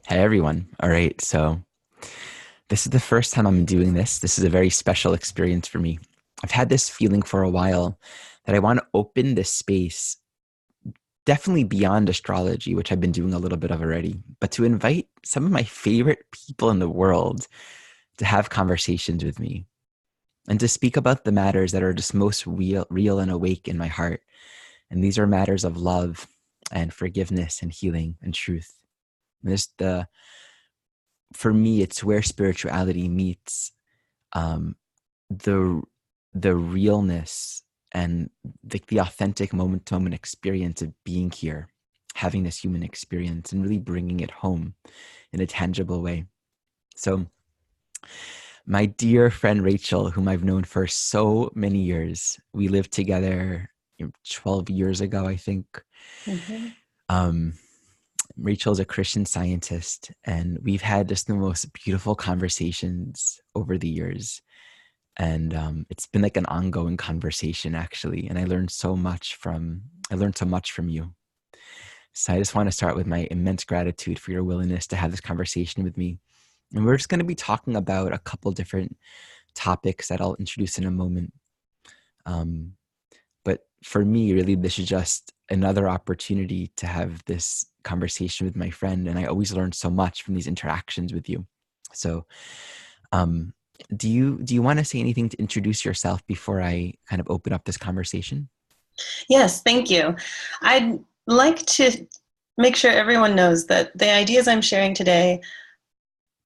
Hey everyone. All right. So this is the first time I'm doing this. This is a very special experience for me. I've had this feeling for a while that I want to open this space, definitely beyond astrology, which I've been doing a little bit of already, but to invite some of my favorite people in the world to have conversations with me and to speak about the matters that are just most real and awake in my heart. And these are matters of love and forgiveness and healing and truth. And this the For me, it's where spirituality meets um, the the realness and the authentic moment to moment experience of being here, having this human experience, and really bringing it home in a tangible way. So, my dear friend Rachel, whom I've known for so many years, we lived together 12 years ago, I think. Mhm. Um, Rachel's a Christian scientist, and we've had just the most beautiful conversations over the years. And it's been like an ongoing conversation, actually. And I learned so much from you. So I just want to start with my immense gratitude for your willingness to have this conversation with me. And we're just going to be talking about a couple different topics that I'll introduce in a moment. Um, but for me, really, this is just another opportunity to have this conversation with my friend. And I always learn so much from these interactions with you. So, um, do you want to say anything to introduce yourself before I kind of open up this conversation? Yes, thank you. I'd like to make sure everyone knows that the ideas I'm sharing today,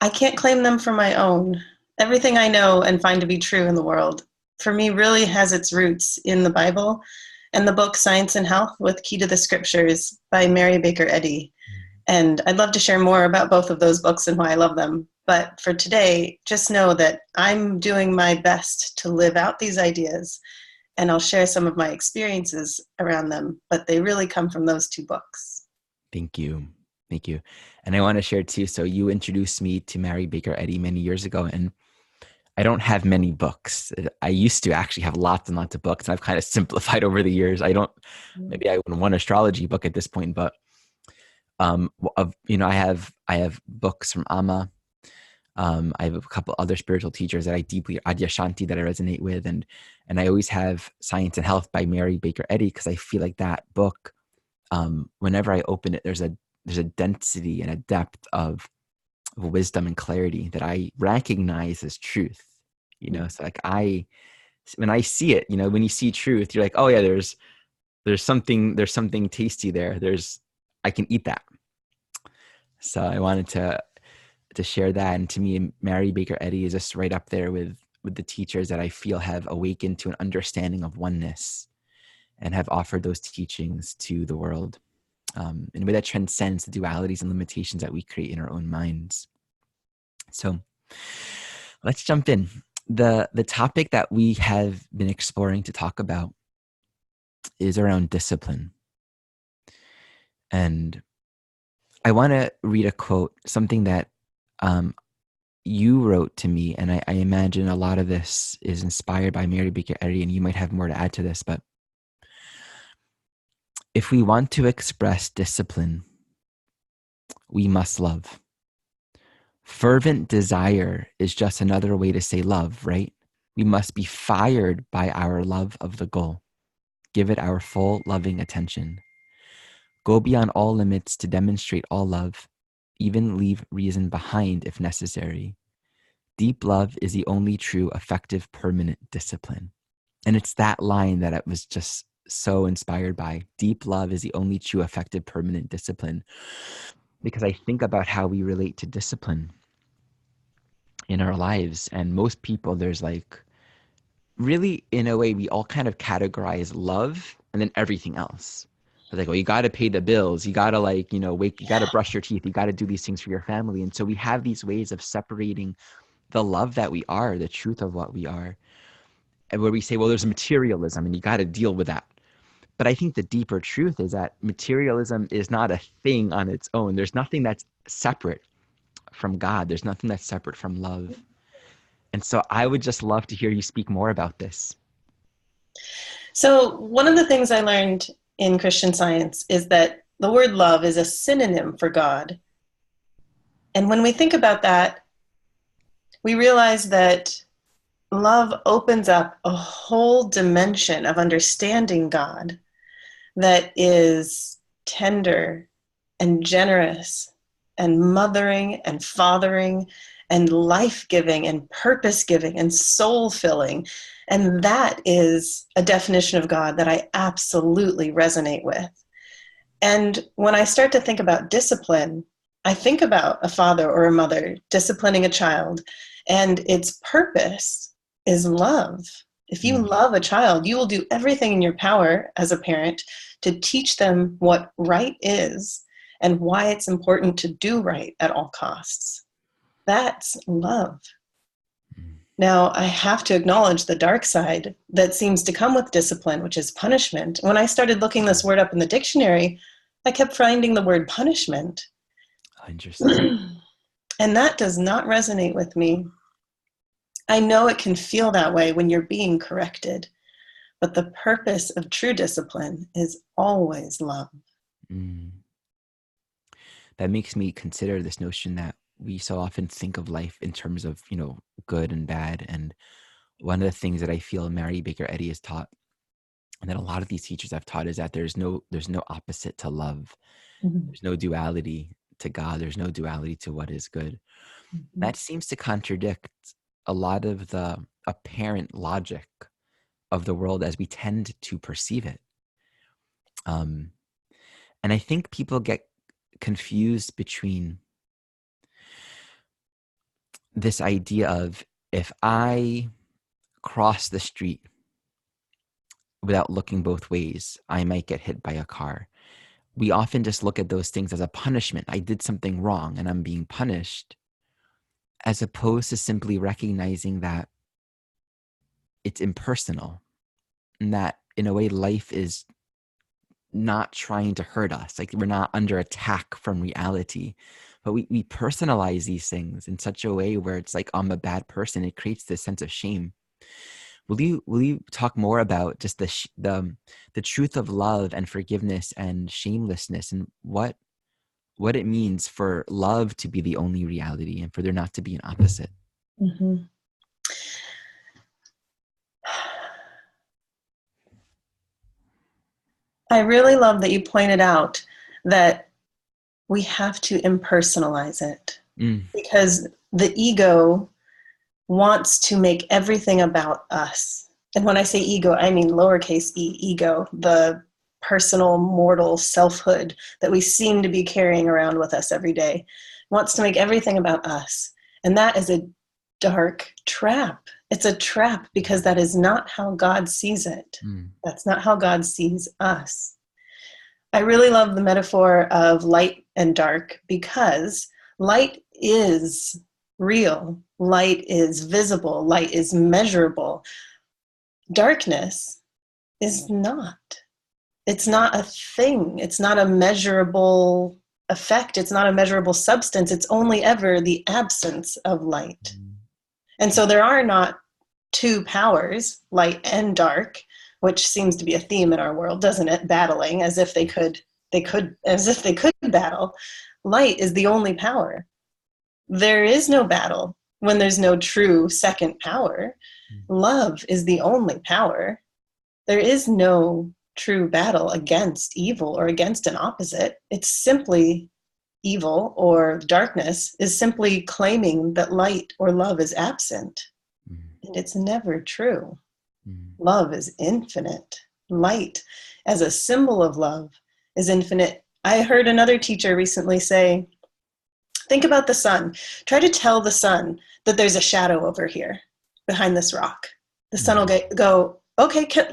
I can't claim them for my own. Everything I know and find to be true in the world, for me, really has its roots in the Bible and the book Science and Health with Key to the Scriptures by Mary Baker Eddy. And I'd love to share more about both of those books and why I love them. But for today, just know that I'm doing my best to live out these ideas, and I'll share some of my experiences around them, but they really come from those two books. Thank you. Thank you. And I want to share too. So you introduced me to Mary Baker Eddy many years ago, and I don't have many books. I used to actually have lots and lots of books, and I've kind of simplified over the years. I don't, maybe I own one astrology book at this point, but I have books from Amma. I have a couple other spiritual teachers that I deeply, Adyashanti, that I resonate with, and I always have Science and Health by Mary Baker Eddy because I feel like that book, whenever I open it, there's a density and a depth of wisdom and clarity that I recognize as truth. So like when I see it, when you see truth, you're like, oh yeah, there's something tasty there. I can eat that. So I wanted to share that. And to me, Mary Baker Eddy is just right up there with the teachers that I feel have awakened to an understanding of oneness and have offered those teachings to the world in a way that transcends the dualities and limitations that we create in our own minds. So let's jump in. The topic that we have been exploring to talk about is around discipline. And I want to read a quote, something that um, you wrote to me, and I imagine a lot of this is inspired by Mary Baker Eddy, and you might have more to add to this. But if we want to express discipline, we must love. Fervent desire is just another way to say love, right? We must be fired by our love of the goal. Give it our full loving attention. Go beyond all limits to demonstrate all love, even leave reason behind if necessary. Deep love is the only true, effective, permanent discipline. And it's that line that I was just so inspired by. Deep love is the only true, effective, permanent discipline. Because I think about how we relate to discipline in our lives. And most people, there's like, really, in a way, we all kind of categorize love and then everything else. It's like, well, you got to pay the bills. You got to you got to brush your teeth. You got to do these things for your family. And so we have these ways of separating the love that we are, the truth of what we are, and where we say, well, there's materialism and you got to deal with that. But I think the deeper truth is that materialism is not a thing on its own. There's nothing that's separate from God. There's nothing that's separate from love. And so I would just love to hear you speak more about this. So, one of the things I learned in Christian Science is that the word love is a synonym for God. And when we think about that, we realize that love opens up a whole dimension of understanding God that is tender and generous and mothering and fathering and life-giving and purpose-giving and soul-filling. And that is a definition of God that I absolutely resonate with. And when I start to think about discipline, I think about a father or a mother disciplining a child, and its purpose is love. If you love a child, you will do everything in your power as a parent to teach them what right is and why it's important to do right at all costs. That's love. Now, I have to acknowledge the dark side that seems to come with discipline, which is punishment. When I started looking this word up in the dictionary, I kept finding the word punishment. Interesting. And that does not resonate with me. I know it can feel that way when you're being corrected, but the purpose of true discipline is always love. That makes me consider this notion that we so often think of life in terms of, good and bad. And one of the things that I feel Mary Baker Eddy has taught, and that a lot of these teachers have taught, is that there's no opposite to love. Mm-hmm. There's no duality to God. There's no duality to what is good. Mm-hmm. That seems to contradict a lot of the apparent logic of the world as we tend to perceive it. And I think people get confused between this idea of, if I cross the street without looking both ways, I might get hit by a car. We often just look at those things as a punishment. I did something wrong and I'm being punished, as opposed to simply recognizing that it's impersonal, and that in a way life is not trying to hurt us. Like, we're not under attack from reality, but we personalize these things in such a way where it's like, I'm a bad person. It creates this sense of shame. Will you talk more about just the truth of love and forgiveness and shamelessness, and what it means for love to be the only reality and for there not to be an opposite? Mm-hmm. I really love that you pointed out that we have to impersonalize it, because the ego wants to make everything about us. And when I say ego, I mean lowercase e, ego, the personal, mortal selfhood that we seem to be carrying around with us every day, wants to make everything about us. And that is a dark trap. It's a trap because that is not how God sees it. That's not how God sees us. I really love the metaphor of light and dark, because light is real. Light is visible. Light is measurable. Darkness is not. It's not a thing. It's not a measurable effect. It's not a measurable substance. It's only ever the absence of light. And so there are not two powers, light and dark, which seems to be a theme in our world, doesn't it? Battling as if they could battle. Light is the only power. There is no battle when there's no true second power. Love is the only power. There is no true battle against evil or against an opposite. It's simply evil, or darkness is simply claiming that light or love is absent. And it's never true. Love is infinite. Light, as a symbol of love, is infinite. I heard another teacher recently say, think about the sun. Try to tell the sun that there's a shadow over here behind this rock. The sun will go, okay, can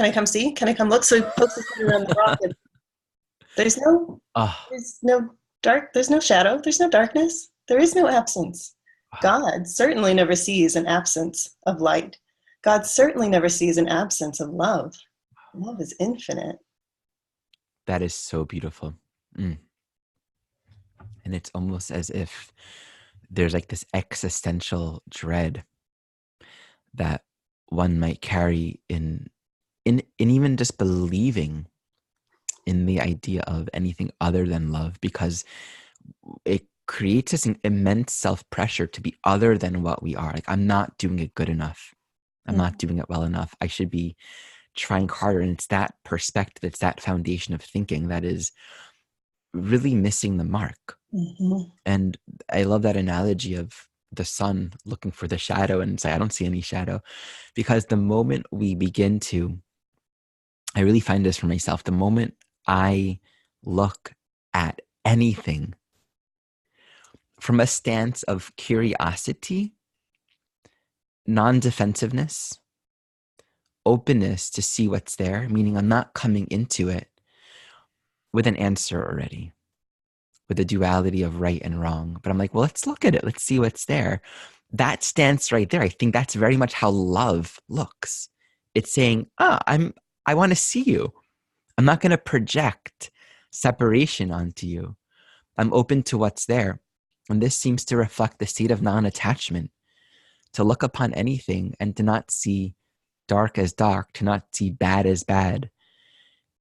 I come see? Can I come look? So he pokes his head around the rock, and there's no dark, there's no shadow, there's no darkness, there is no absence. God certainly never sees an absence of light. God certainly never sees an absence of love. Love is infinite. That is so beautiful. And it's almost as if there's like this existential dread that one might carry in even just believing in the idea of anything other than love, because it creates this immense self-pressure to be other than what we are. Like, I'm not doing it good enough. I'm not doing it well enough. I should be trying harder. And it's that perspective, it's that foundation of thinking that is really missing the mark. Mm-hmm. And I love that analogy of the sun looking for the shadow and say, I don't see any shadow. Because the moment we begin to, I really find this for myself, the moment I look at anything from a stance of curiosity, non-defensiveness, openness to see what's there, meaning I'm not coming into it with an answer already, with a duality of right and wrong. But I'm like, well, let's look at it. Let's see what's there. That stance right there, I think that's very much how love looks. It's saying, I want to see you. I'm not going to project separation onto you. I'm open to what's there. And this seems to reflect the state of non-attachment, to look upon anything and to not see dark as dark, to not see bad as bad.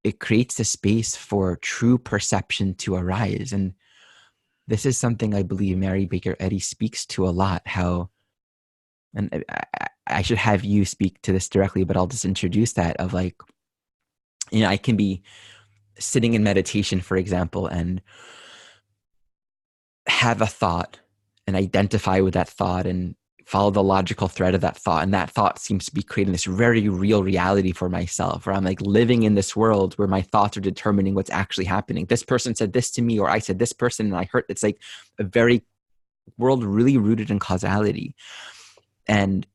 It creates the space for true perception to arise. And this is something I believe Mary Baker Eddy speaks to a lot, how, and I should have you speak to this directly, but I'll just introduce that of like, I can be sitting in meditation, for example, and have a thought and identify with that thought and follow the logical thread of that thought. And that thought seems to be creating this very real reality for myself, where I'm like living in this world where my thoughts are determining what's actually happening. This person said this to me, or I said this person and I heard. It's like a very world really rooted in causality. And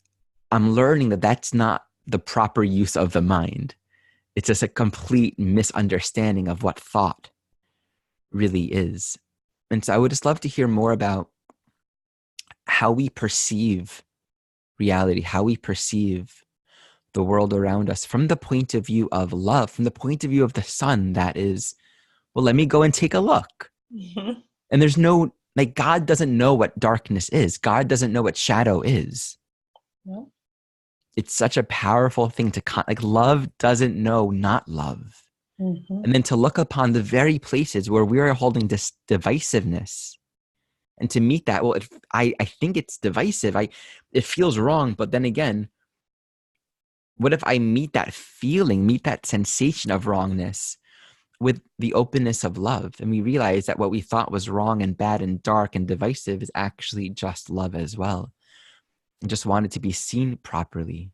I'm learning that that's not the proper use of the mind. It's just a complete misunderstanding of what thought really is. And so I would just love to hear more about how we perceive reality, how we perceive the world around us from the point of view of love, from the point of view of the sun that is, well, let me go and take a look. Mm-hmm. And there's no, like, God doesn't know what darkness is. God doesn't know what shadow is. Yeah. It's such a powerful thing to, like, love doesn't know not love. Mm-hmm. And then to look upon the very places where we are holding this divisiveness and to meet that, well, I think it's divisive. It feels wrong. But then again, what if I meet that feeling, meet that sensation of wrongness with the openness of love? And we realize that what we thought was wrong and bad and dark and divisive is actually just love as well. And just wanted to be seen properly.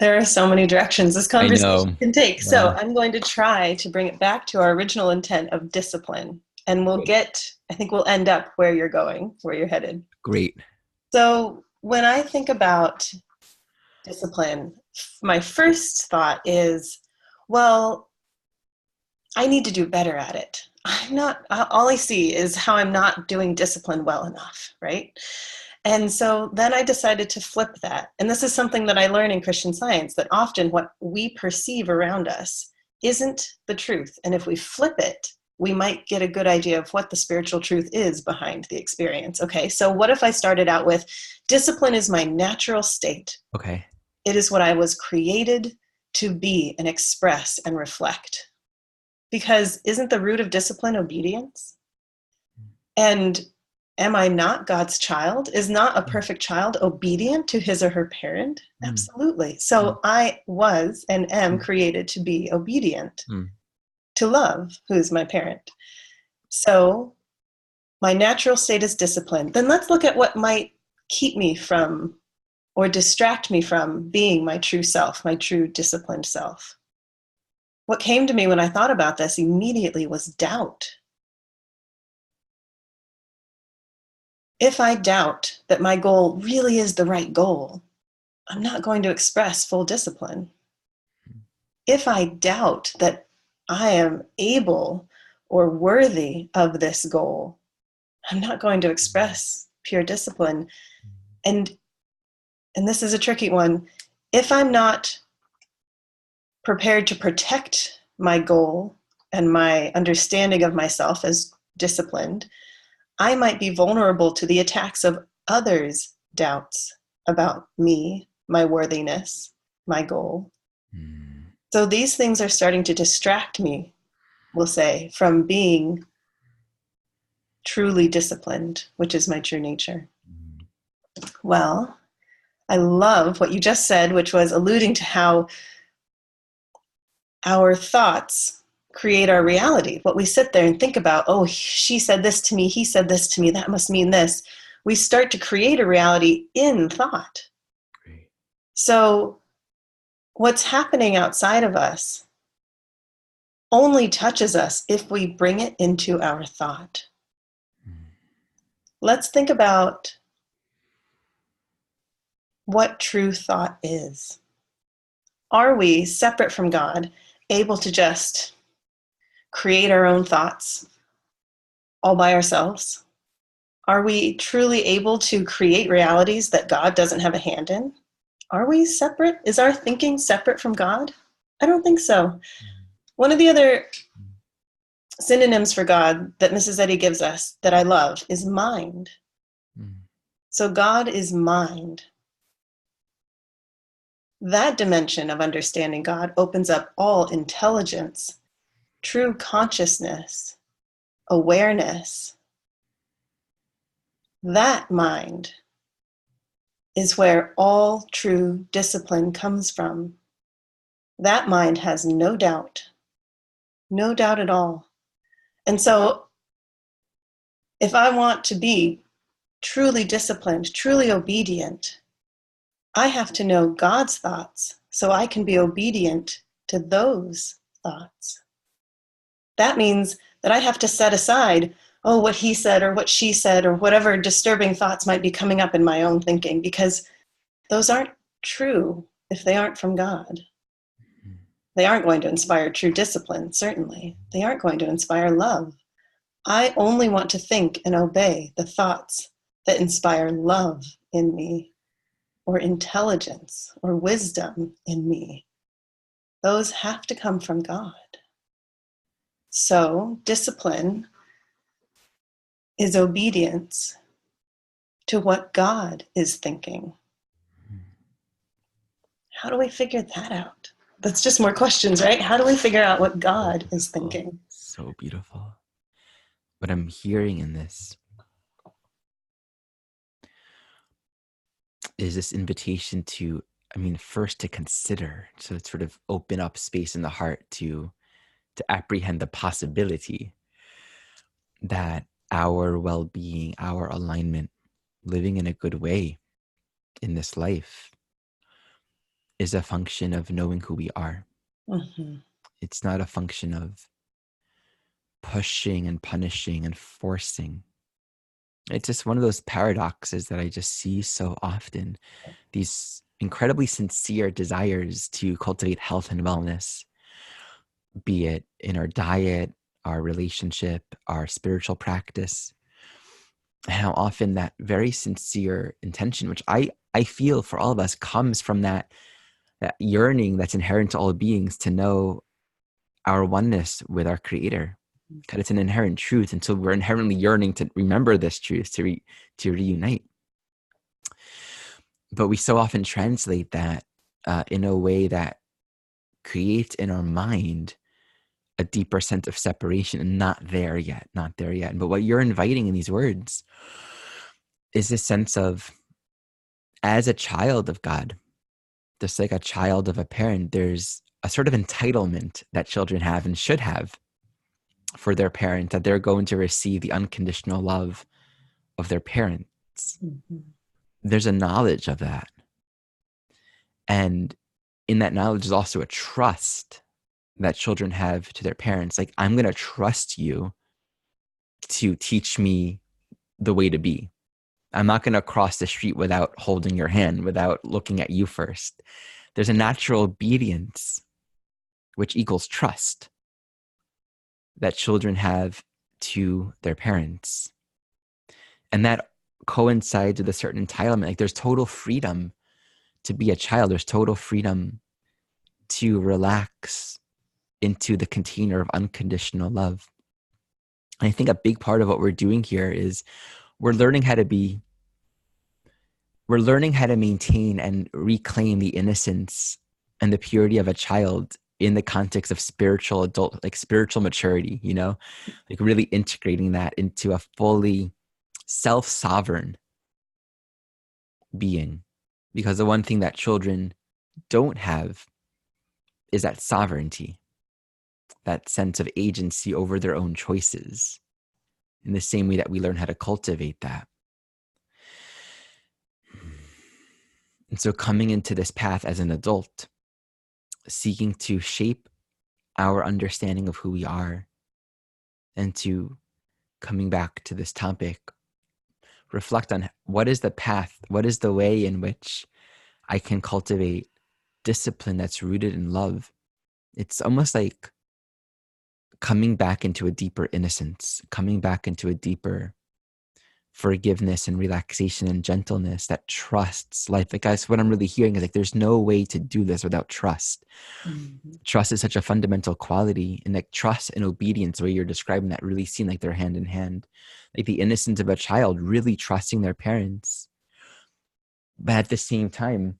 There are so many directions this I conversation know. can take. So Yeah. I'm going to try to bring it back to our original intent of discipline. And I think we'll end up where you're going, where you're headed. Great. So when I think about discipline, my first thought is, well, I need to do better at it. All I see is how I'm not doing discipline well enough, right? And so then I decided to flip that. And this is something that I learn in Christian Science, that often what we perceive around us isn't the truth. And if we flip it, we might get a good idea of what the spiritual truth is behind the experience. Okay, so what if I started out with, discipline is my natural state. Okay. It is what I was created to be and express and reflect. Because isn't the root of discipline obedience? And am I not God's child? Is not a perfect child obedient to his or her parent? Absolutely. So I was and am created to be obedient to love, who is my parent. So my natural state is discipline. Then let's look at what might keep me from or distract me from being my true self, my true disciplined self. What came to me when I thought about this immediately was doubt. If I doubt that my goal really is the right goal, I'm not going to express full discipline. If I doubt that I am able or worthy of this goal, I'm not going to express pure discipline. And this is a tricky one. If I'm not prepared to protect my goal and my understanding of myself as disciplined, I might be vulnerable to the attacks of others' doubts about me, my worthiness, my goal. So these things are starting to distract me, we'll say, from being truly disciplined, which is my true nature. Well, I love what you just said, which was alluding to how our thoughts create our reality. What we sit there and think about, oh, she said this to me, he said this to me, that must mean this. We start to create a reality in thought. Great. So what's happening outside of us only touches us if we bring it into our thought. Let's think about what true thought is. Are we, separate from God, able to just create our own thoughts all by ourselves? Are we truly able to create realities that God doesn't have a hand in? Are we separate? Is our thinking separate from God? I don't think so. One of the other synonyms for God that Mrs. Eddy gives us that I love is mind. So God is mind. That dimension of understanding God opens up all intelligence, true consciousness, awareness. That mind is where all true discipline comes from. That mind has no doubt at all. And so if I want to be truly disciplined, truly obedient, I have to know God's thoughts so I can be obedient to those thoughts. That means that I have to set aside, oh, what he said or what she said or whatever disturbing thoughts might be coming up in my own thinking, because those aren't true if they aren't from God. They aren't going to inspire true discipline, certainly. They aren't going to inspire love. I only want to think and obey the thoughts that inspire love in me, or intelligence, or wisdom in me. Those have to come from God. So, discipline is obedience to what God is thinking. How do we figure that out? That's just more questions, right? How do we figure out what God is thinking? So beautiful. What I'm hearing in this is this invitation to, first to consider, so to sort of open up space in the heart to apprehend the possibility that our well-being, our alignment, living in a good way in this life is a function of knowing who we are. Mm-hmm. It's not a function of pushing and punishing and forcing. It's just one of those paradoxes that I just see so often. These incredibly sincere desires to cultivate health and wellness, be it in our diet, our relationship, our spiritual practice. And how often that very sincere intention, which I feel for all of us, comes from that yearning that's inherent to all beings to know our oneness with our Creator. Because it's an inherent truth, and so we're inherently yearning to remember this truth, to reunite. But we so often translate that in a way that creates in our mind a deeper sense of separation, and not there yet. But what you're inviting in these words is this sense of, as a child of God, just like a child of a parent, there's a sort of entitlement that children have and should have for their parent, that they're going to receive the unconditional love of their parents. Mm-hmm. There's a knowledge of that. And in that knowledge is also a trust that children have to their parents. Like, I'm going to trust you to teach me the way to be. I'm not going to cross the street without holding your hand, without looking at you first. There's a natural obedience, which equals trust, that children have to their parents. And that coincides with a certain entitlement. Like, there's total freedom to be a child. There's total freedom to relax into the container of unconditional love. And I think a big part of what we're doing here is we're learning how to maintain and reclaim the innocence and the purity of a child in the context of spiritual adult, like spiritual maturity, you know, like really integrating that into a fully self-sovereign being. Because the one thing that children don't have is that sovereignty, that sense of agency over their own choices, in the same way that we learn how to cultivate that. And so coming into this path as an adult, seeking to shape our understanding of who we are, and to coming back to this topic, reflect on what is the path, what is the way in which I can cultivate discipline that's rooted in love. It's almost like coming back into a deeper innocence, coming back into a deeper forgiveness and relaxation and gentleness that trusts life. Like, guys, what I'm really hearing is like, there's no way to do this without trust. Mm-hmm. Trust is such a fundamental quality, and like trust and obedience, the way you're describing that, really seem like they're hand in hand. Like the innocence of a child really trusting their parents, but at the same time,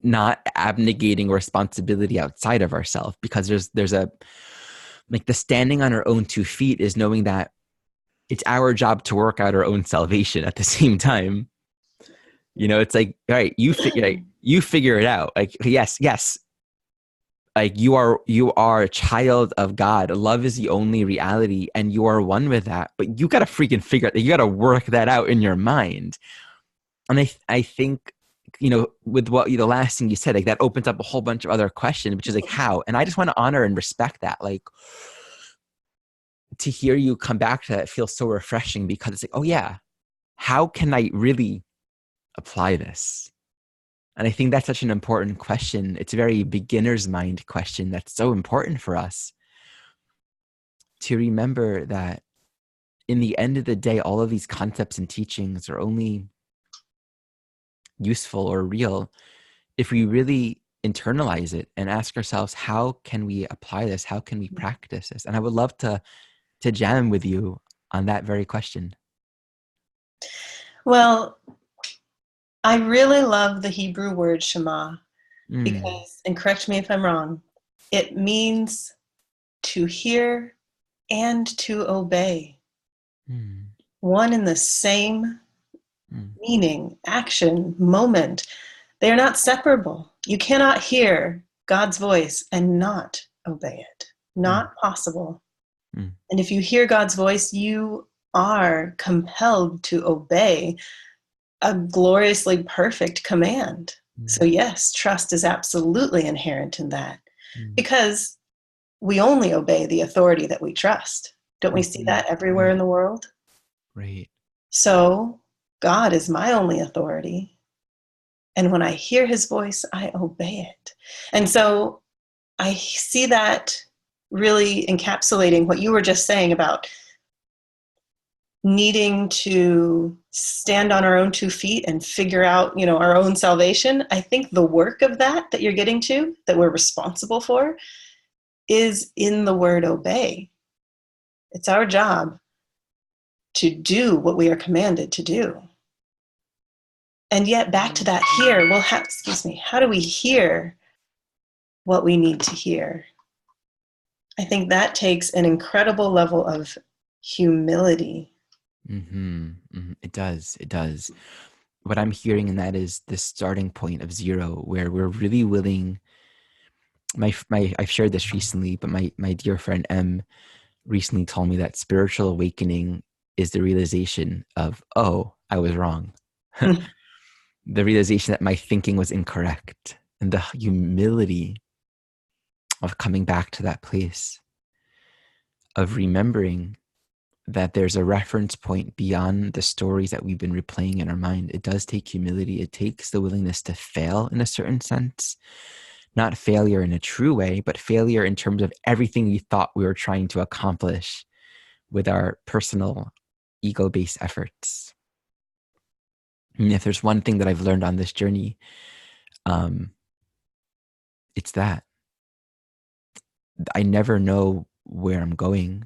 not abnegating responsibility outside of ourselves, because there's a, like, the standing on our own 2 feet is knowing that it's our job to work out our own salvation at the same time. You know, it's like, all right, you figure it out. Like, yes. Like you are a child of God. Love is the only reality, and you are one with that. But you got to freaking figure it. You got to work that out in your mind. And I think, you know, with what the last thing you said, like that opens up a whole bunch of other questions, which is like how. And I just want to honor and respect that. Like, to hear you come back to that feels so refreshing, because it's like, oh yeah, how can I really apply this? And I think that's such an important question. It's a very beginner's mind question that's so important for us to remember that in the end of the day, all of these concepts and teachings are only useful or real if we really internalize it and ask ourselves, how can we apply this? How can we practice this? And I would love to jam with you on that very question. Well, I really love the Hebrew word Shema, because, and correct me if I'm wrong, it means to hear and to obey. One and the same meaning, action, moment. They are not separable. You cannot hear God's voice and not obey it. Not possible. And if you hear God's voice, you are compelled to obey a gloriously perfect command. So yes, trust is absolutely inherent in that, because we only obey the authority that we trust. Don't we see that everywhere in the world? Right. So God is my only authority. And when I hear his voice, I obey it. And so I see that really encapsulating what you were just saying about needing to stand on our own 2 feet and figure out, you know, our own salvation. I think the work of that you're getting to, that we're responsible for, is in the word obey. It's our job to do what we are commanded to do. And yet back to that hear, well, how do we hear what we need to hear? I think that takes an incredible level of humility. It does. What I'm hearing in that is the starting point of 0, where we're really willing. I've shared this recently, but my dear friend M recently told me that spiritual awakening is the realization of, oh, I was wrong. The realization that my thinking was incorrect, and the humility of coming back to that place of remembering that there's a reference point beyond the stories that we've been replaying in our mind. It does take humility. It takes the willingness to fail in a certain sense, not failure in a true way, but failure in terms of everything we thought we were trying to accomplish with our personal ego-based efforts. And if there's one thing that I've learned on this journey, it's that I never know where I'm going.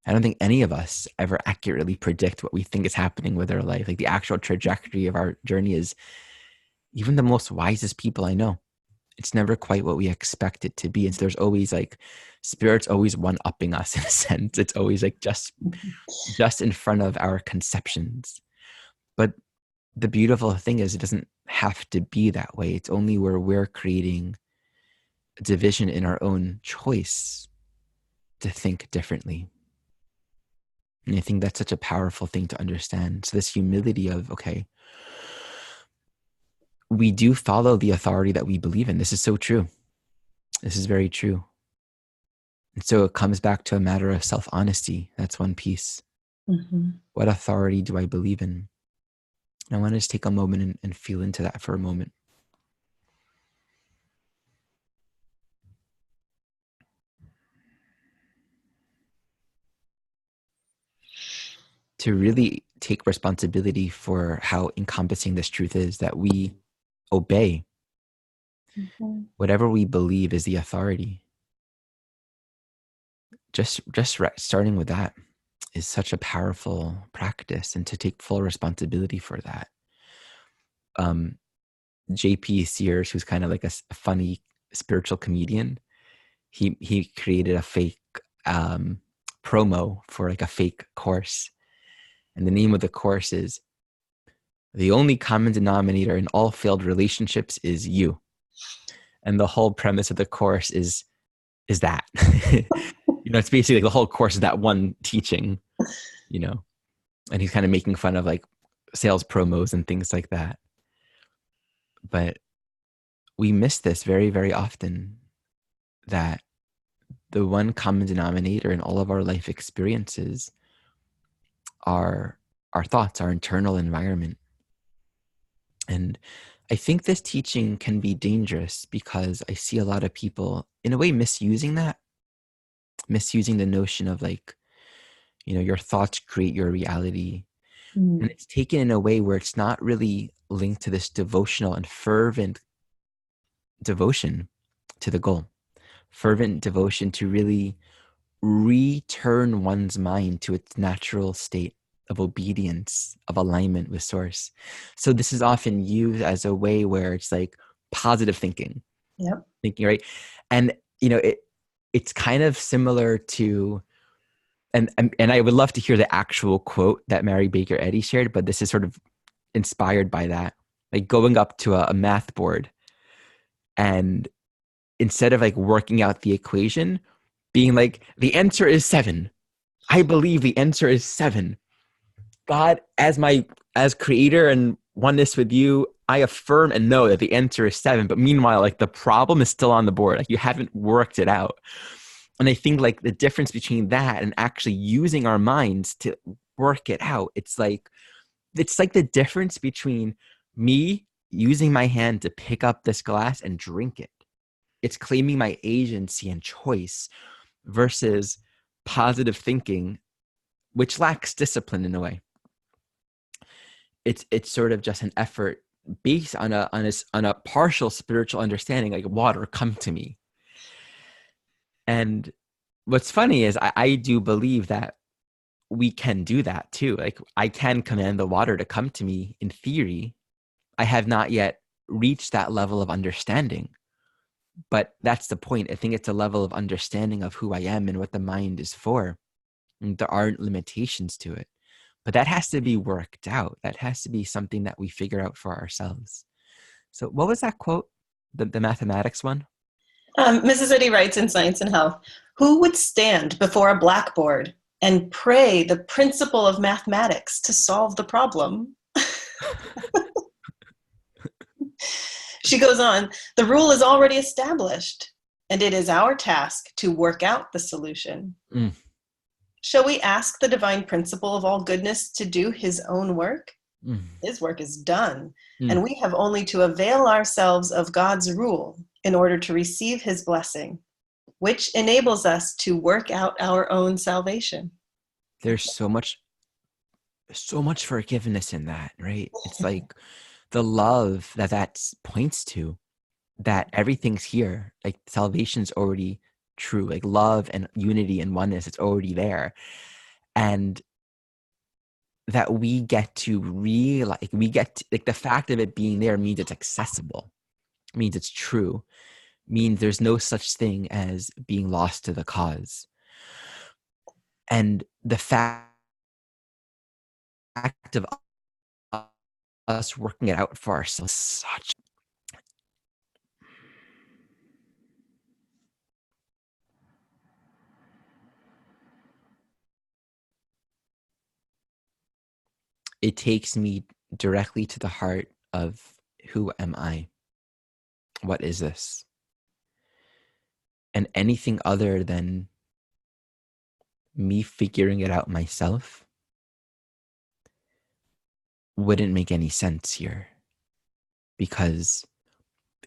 I don't think any of us ever accurately predict what we think is happening with our life. Like, the actual trajectory of our journey is, even the most wisest people I know, it's never quite what we expect it to be. And so there's always like spirit's always one-upping us in a sense. It's always like just in front of our conceptions. But the beautiful thing is it doesn't have to be that way. It's only where we're creating a division in our own choice to think differently. And I think that's such a powerful thing to understand. So this humility of, okay, we do follow the authority that we believe in. This is so true. This is very true. And so it comes back to a matter of self-honesty. That's one piece. Mm-hmm. What authority do I believe in? And I want to just take a moment and feel into that for a moment. To really take responsibility for how encompassing this truth is, that we obey. Mm-hmm. Whatever we believe is the authority. Just starting with that is such a powerful practice, and to take full responsibility for that. JP Sears, who's kind of like a funny spiritual comedian, he created a fake promo for like a fake course. And the name of the course is "The Only Common Denominator in All Failed Relationships is You." And the whole premise of the course is that. It's basically like the whole course is that one teaching, and he's kind of making fun of like sales promos and things like that. But we miss this very, very often, that the one common denominator in all of our life experiences are our thoughts, our internal environment. And I think this teaching can be dangerous because I see a lot of people in a way misusing the notion of like, your thoughts create your reality. And it's taken in a way where it's not really linked to this devotional and fervent devotion to the goal, fervent devotion to really return one's mind to its natural state of obedience, of alignment with source. So this is often used as a way where it's like positive thinking. Yep. Thinking, right? And it's kind of similar to, and I would love to hear the actual quote that Mary Baker Eddy shared, but this is sort of inspired by that. Like going up to a math board, and instead of like working out the equation, being like, the answer is 7. I believe the answer is 7. God, as creator and oneness with you, I affirm and know that the answer is 7. But meanwhile, like the problem is still on the board. Like you haven't worked it out. And I think like the difference between that and actually using our minds to work it out, it's like the difference between me using my hand to pick up this glass and drink it. It's claiming my agency and choice versus positive thinking, which lacks discipline in a way. It's sort of just an effort based on a partial spiritual understanding, like water, come to me. And what's funny is I do believe that we can do that too. Like I can command the water to come to me in theory. I have not yet reached that level of understanding. But that's the point. I think it's a level of understanding of who I am and what the mind is for. And there aren't limitations to it. But that has to be worked out. That has to be something that we figure out for ourselves. So what was that quote? The mathematics one? Mrs. Eddy writes in Science and Health, who would stand before a blackboard and pray the principle of mathematics to solve the problem? She goes on, the rule is already established, and it is our task to work out the solution. Shall we ask the divine principle of all goodness to do his own work? His work is done, and we have only to avail ourselves of God's rule in order to receive his blessing, which enables us to work out our own salvation. There's so much forgiveness in that, right? It's like the love that points to, that everything's here. Like salvation's already true, like love and unity and oneness, it's already there. And that we get to realize, like the fact of it being there means it's accessible. means it's true, means there's no such thing as being lost to the cause. And the fact of us working it out for ourselves, such it takes me directly to the heart of who am I? What is this? And anything other than me figuring it out myself wouldn't make any sense here, because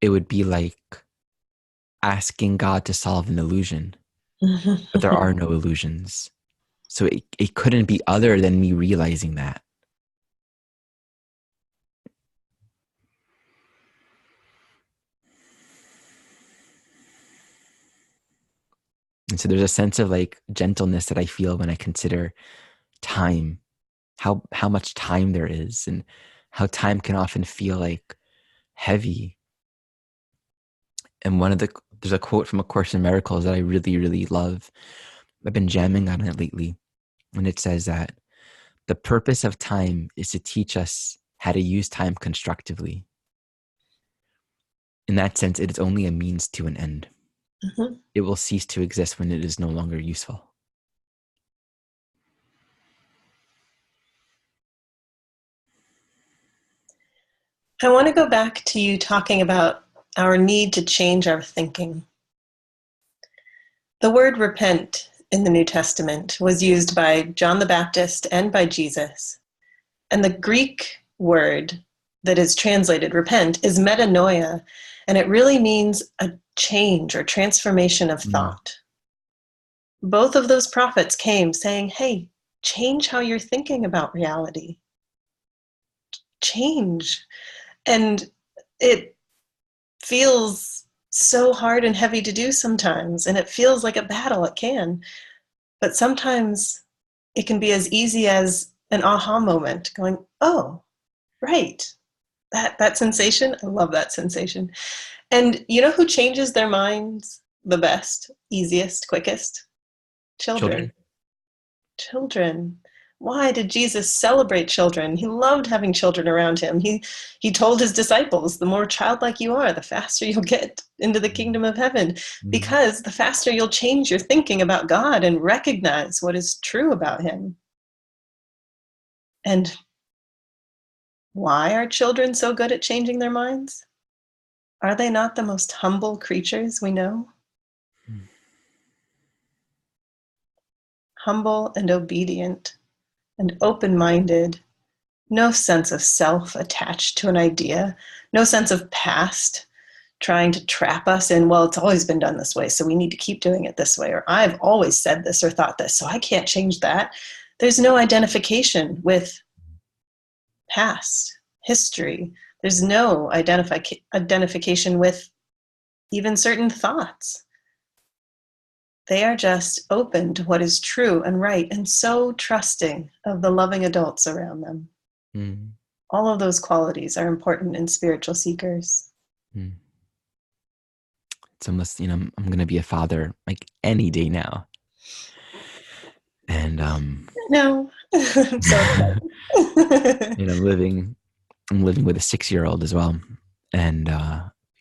it would be like asking God to solve an illusion, but there are no illusions. So it couldn't be other than me realizing that. And so there's a sense of like gentleness that I feel when I consider time, how much time there is, and how time can often feel like heavy. And there's a quote from A Course in Miracles that I really, really love. I've been jamming on it lately. And it says that the purpose of time is to teach us how to use time constructively. In that sense, it is only a means to an end. Mm-hmm. It will cease to exist when it is no longer useful. I want to go back to you talking about our need to change our thinking. The word repent in the New Testament was used by John the Baptist and by Jesus. And the Greek word that is translated repent is metanoia, and it really means a change or transformation of thought. Both of those prophets came saying, hey, change how you're thinking about reality. Change. And it feels so hard and heavy to do sometimes, and it feels like a battle. It can. But sometimes it can be as easy as an aha moment, going, oh, right. That sensation, I love that sensation. And you know who changes their minds the best, easiest, quickest? Children. Why did Jesus celebrate children? He loved having children around him. He told his disciples, the more childlike you are, the faster you'll get into the kingdom of heaven, because the faster you'll change your thinking about God and recognize what is true about him. And why are children so good at changing their minds? Are they not the most humble creatures we know? Humble and obedient and open-minded, no sense of self attached to an idea, no sense of past trying to trap us in, well, it's always been done this way, so we need to keep doing it this way, or I've always said this or thought this, so I can't change that. There's no identification with past history. There's no identification with even certain thoughts. They are just open to what is true and right, and so trusting of the loving adults around them. All of those qualities are important in spiritual seekers. It's almost, I'm going to be a father like any day now. And no, I'm so I'm living with a 6-year-old as well, and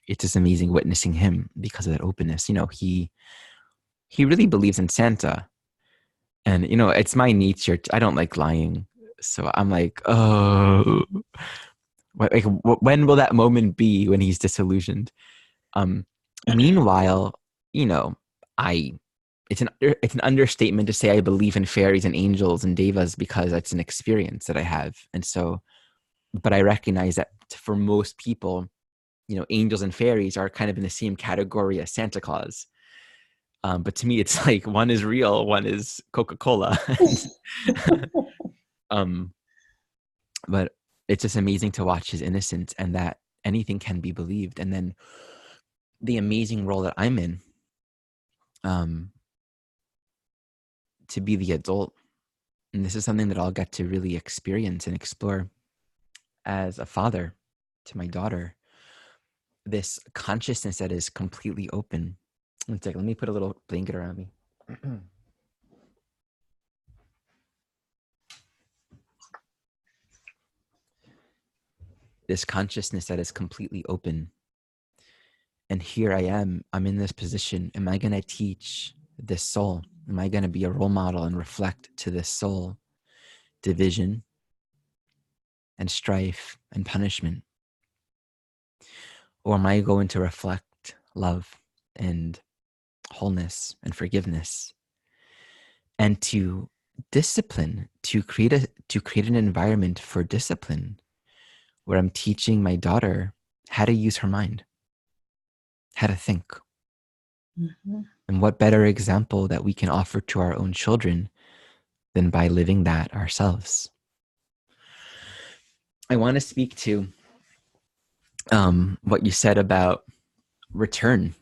it's just amazing witnessing him because of that openness. He really believes in Santa, and it's my nature. I don't like lying, so I'm like, oh, when will that moment be when he's disillusioned? Meanwhile, it's an understatement to say I believe in fairies and angels and devas, because that's an experience that I have. And so, but I recognize that for most people, angels and fairies are kind of in the same category as Santa Claus. But to me, it's like one is real, one is Coca-Cola. But it's just amazing to watch his innocence, and that anything can be believed. And then the amazing role that I'm in, to be the adult. And this is something that I'll get to really experience and explore as a father to my daughter. this consciousness that is completely open. One second, let me put a little blanket around me. This consciousness that is completely open. And here I am, I'm in this position. Am I going to teach this soul? Am I going to be a role model and reflect to this soul division and strife and punishment? Or am I going to reflect love and wholeness and forgiveness, and to discipline, to create an environment for discipline where I'm teaching my daughter how to use her mind, how to think? Mm-hmm. And what better example that we can offer to our own children than by living that ourselves? I want to speak to what you said about return,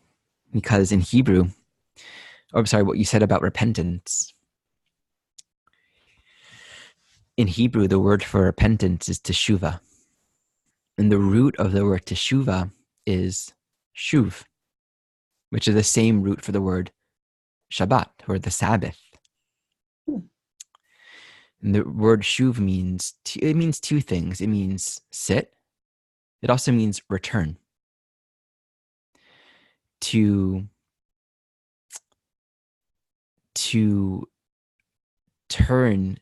because in Hebrew, or I'm sorry, what you said about repentance. In Hebrew, the word for repentance is teshuvah. And the root of the word teshuvah is shuv, which is the same root for the word Shabbat, or the Sabbath. And the word shuv means two things. It means sit. It also means return. To turn,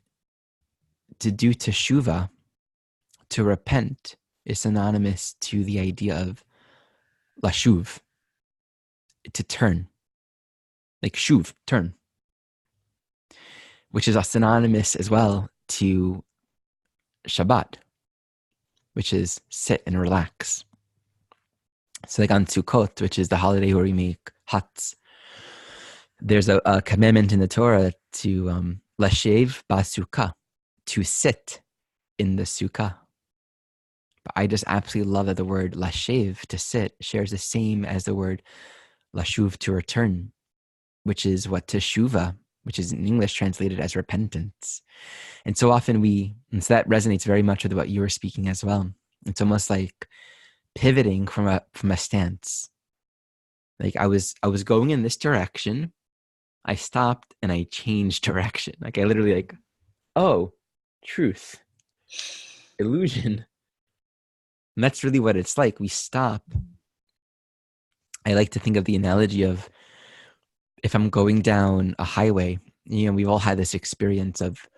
to do teshuvah, to repent, is synonymous to the idea of lashuv, to turn, like shuv, turn, which is synonymous as well to Shabbat, which is sit and relax. So like on Sukkot, which is the holiday where we make huts, there's a commandment in the Torah to lashev basukkah, to sit in the sukkah. But I just absolutely love that the word lashev, to sit, shares the same as the word lashuv, to return, which is what teshuvah, which is in English translated as repentance. And so often and so that resonates very much with what you were speaking as well. It's almost like pivoting from a stance. Like I was going in this direction, I stopped and I changed direction. Like I literally like, oh, truth, illusion. And that's really what it's like. We stop. I like to think of the analogy of, if I'm going down a highway, we've all had this experience of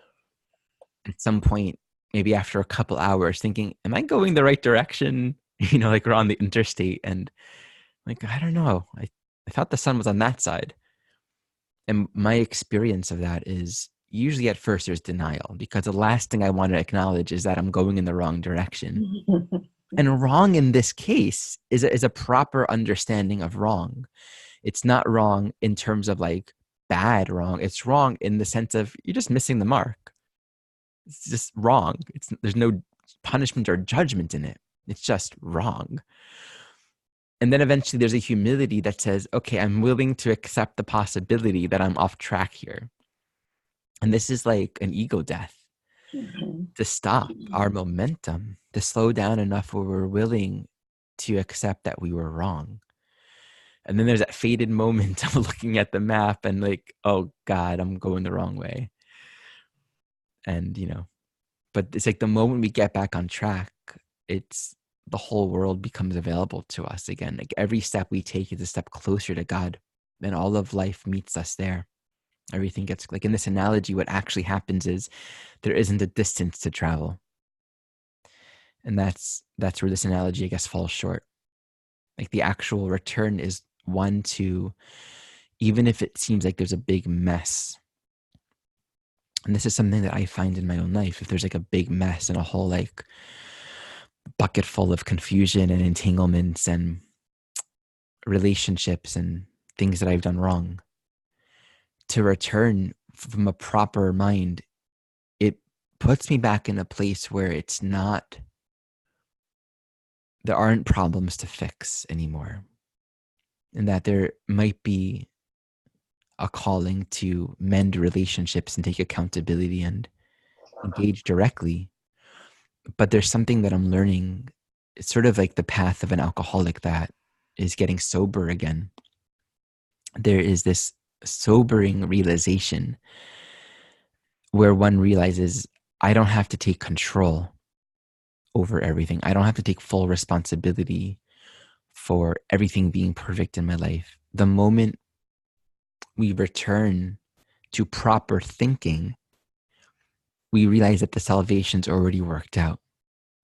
at some point, maybe after a couple hours, thinking, am I going the right direction? Like we're on the interstate and like, I don't know. I thought the sun was on that side. And my experience of that is usually at first there's denial, because the last thing I want to acknowledge is that I'm going in the wrong direction. And wrong in this case is a proper understanding of wrong. It's not wrong in terms of like bad wrong. It's wrong in the sense of you're just missing the mark. It's just wrong. There's no punishment or judgment in it. It's just wrong. And then eventually there's a humility that says, okay, I'm willing to accept the possibility that I'm off track here. And this is like an ego death, to stop our momentum, to slow down enough where we're willing to accept that we were wrong. And then there's that faded moment of looking at the map and like, oh God, I'm going the wrong way. And, but it's like the moment we get back on track, it's the whole world becomes available to us again. Like every step we take is a step closer to God, and all of life meets us there. Everything gets, like in this analogy, what actually happens is there isn't a distance to travel. And that's where this analogy, I guess, falls short. Like the actual return is one to, even if it seems like there's a big mess. And this is something that I find in my own life. If there's like a big mess and a whole like bucket full of confusion and entanglements and relationships and things that I've done wrong, to return from a proper mind, it puts me back in a place where there aren't problems to fix anymore. And that there might be a calling to mend relationships and take accountability and engage directly. But there's something that I'm learning it's sort of like the path of an alcoholic that is getting sober again. There is this sobering realization where one realizes, I don't have to take control over everything. I don't have to take full responsibility for everything being perfect in my life. The moment we return to proper thinking, we realize that the salvation's already worked out,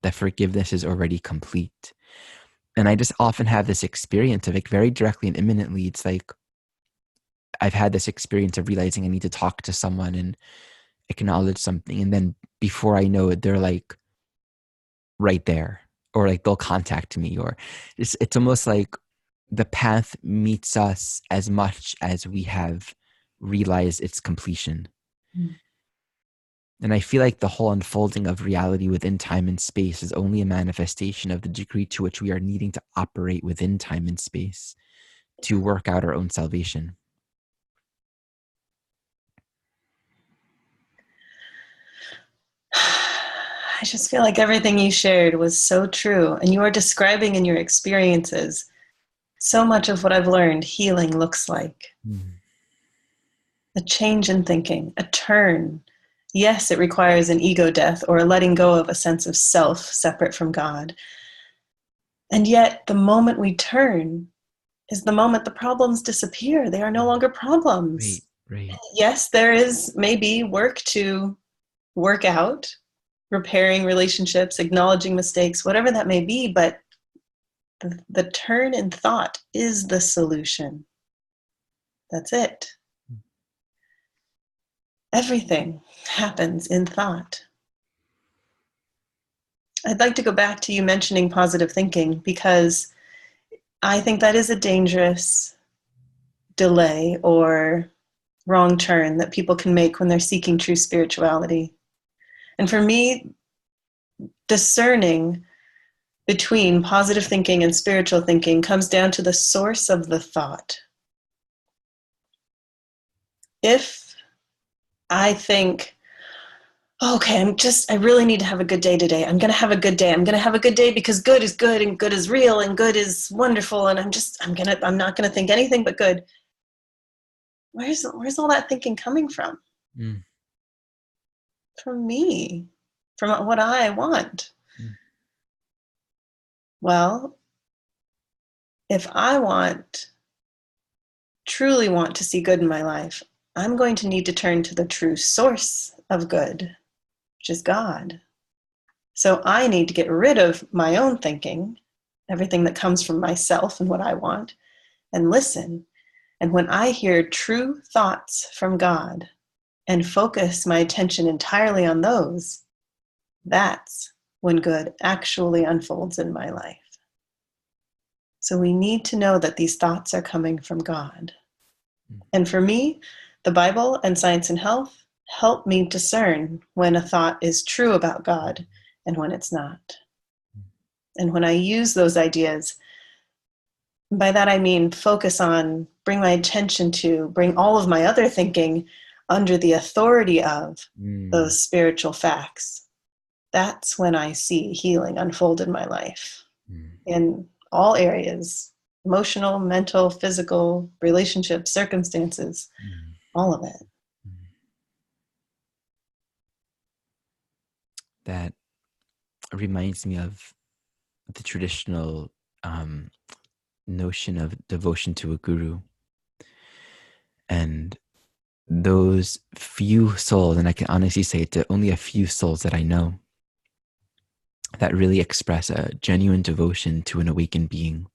that forgiveness is already complete. And I just often have this experience of, like, very directly and imminently, it's like I've had this experience of realizing I need to talk to someone and acknowledge something. And then before I know it, they're like right there, or like they'll contact me, or it's almost like the path meets us as much as we have realized its completion. Mm. And I feel like the whole unfolding of reality within time and space is only a manifestation of the degree to which we are needing to operate within time and space to work out our own salvation. I just feel like everything you shared was so true. And you are describing in your experiences so much of what I've learned healing looks like. Mm. A change in thinking, a turn. Yes, it requires an ego death or a letting go of a sense of self separate from God. And yet, the moment we turn is the moment the problems disappear. They are no longer problems. Right. Yes, there is maybe work to work out, repairing relationships, acknowledging mistakes, whatever that may be, but the turn in thought is the solution. That's it. Everything happens in thought. I'd like to go back to you mentioning positive thinking, because I think that is a dangerous delay or wrong turn that people can make when they're seeking true spirituality. And for me, discerning between positive thinking and spiritual thinking comes down to the source of the thought. If I think, okay, I really need to have a good day today. I'm going to have a good day. I'm going to have a good day because good is good and good is real and good is wonderful. And I'm not going to think anything but good. Where's all that thinking coming from? Mm. From me, from what I want. Mm. Well, if I truly want to see good in my life, I'm going to need to turn to the true source of good, which is God. So I need to get rid of my own thinking, everything that comes from myself and what I want, and listen. And when I hear true thoughts from God and focus my attention entirely on those, that's when good actually unfolds in my life. So we need to know that these thoughts are coming from God. And for me, the Bible and science and health help me discern when a thought is true about God and when it's not. And when I use those ideas, by that I mean focus on, bring my attention to, bring all of my other thinking under the authority of those spiritual facts. That's when I see healing unfold in my life in all areas, emotional, mental, physical, relationships, circumstances, all of it. That reminds me of the traditional notion of devotion to a guru. And those few souls, and I can honestly say it's only a few souls that I know that really express a genuine devotion to an awakened being,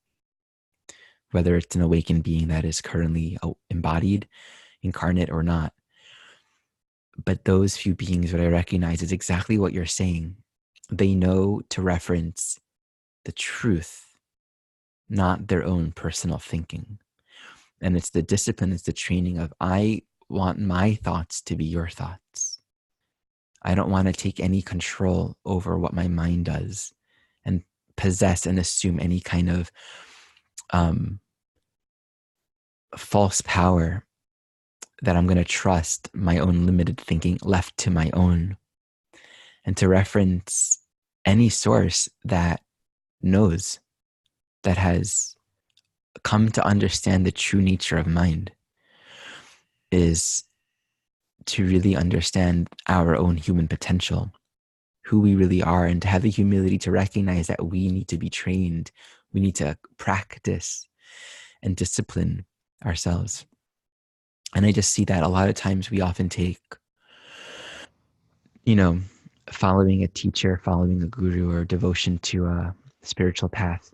whether it's an awakened being that is currently embodied, incarnate, or not. But those few beings, what I recognize is exactly what you're saying. They know to reference the truth, not their own personal thinking. And it's the discipline, it's the training of, I want my thoughts to be your thoughts. I don't want to take any control over what my mind does and possess and assume any kind of false power that I'm going to trust my own limited thinking left to my own, and to reference any source that knows, that has come to understand the true nature of mind, is to really understand our own human potential, who we really are, and to have the humility to recognize that we need to be trained, we need to practice and discipline ourselves. And I just see that a lot of times we often take, you know, following a teacher, following a guru, or devotion to a spiritual path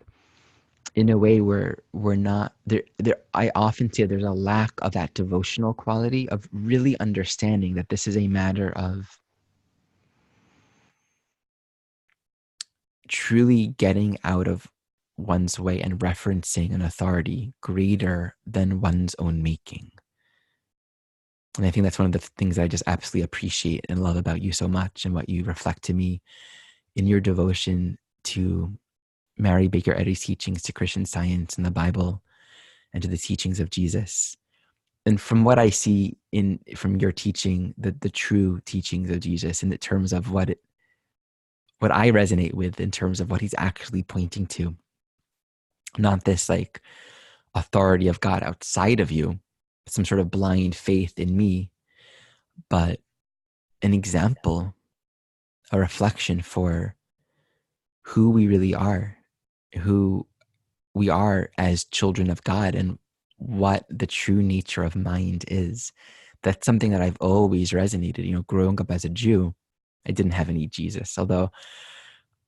in a way where we're not there. I often say there's a lack of that devotional quality of really understanding that this is a matter of truly getting out of one's way and referencing an authority greater than one's own making. And I think that's one of the things that I just absolutely appreciate and love about you so much, and what you reflect to me in your devotion to Mary Baker Eddy's teachings, to Christian Science and the Bible, and to the teachings of Jesus. And from what I see from your teaching, the true teachings of Jesus, in the terms of what I resonate with, in terms of what he's actually pointing to, not this like authority of God outside of you, some sort of blind faith in me, but an example, a reflection for who we really are, who we are as children of God, and what the true nature of mind is. That's something that I've always resonated. Growing up as a Jew, I didn't have any Jesus, although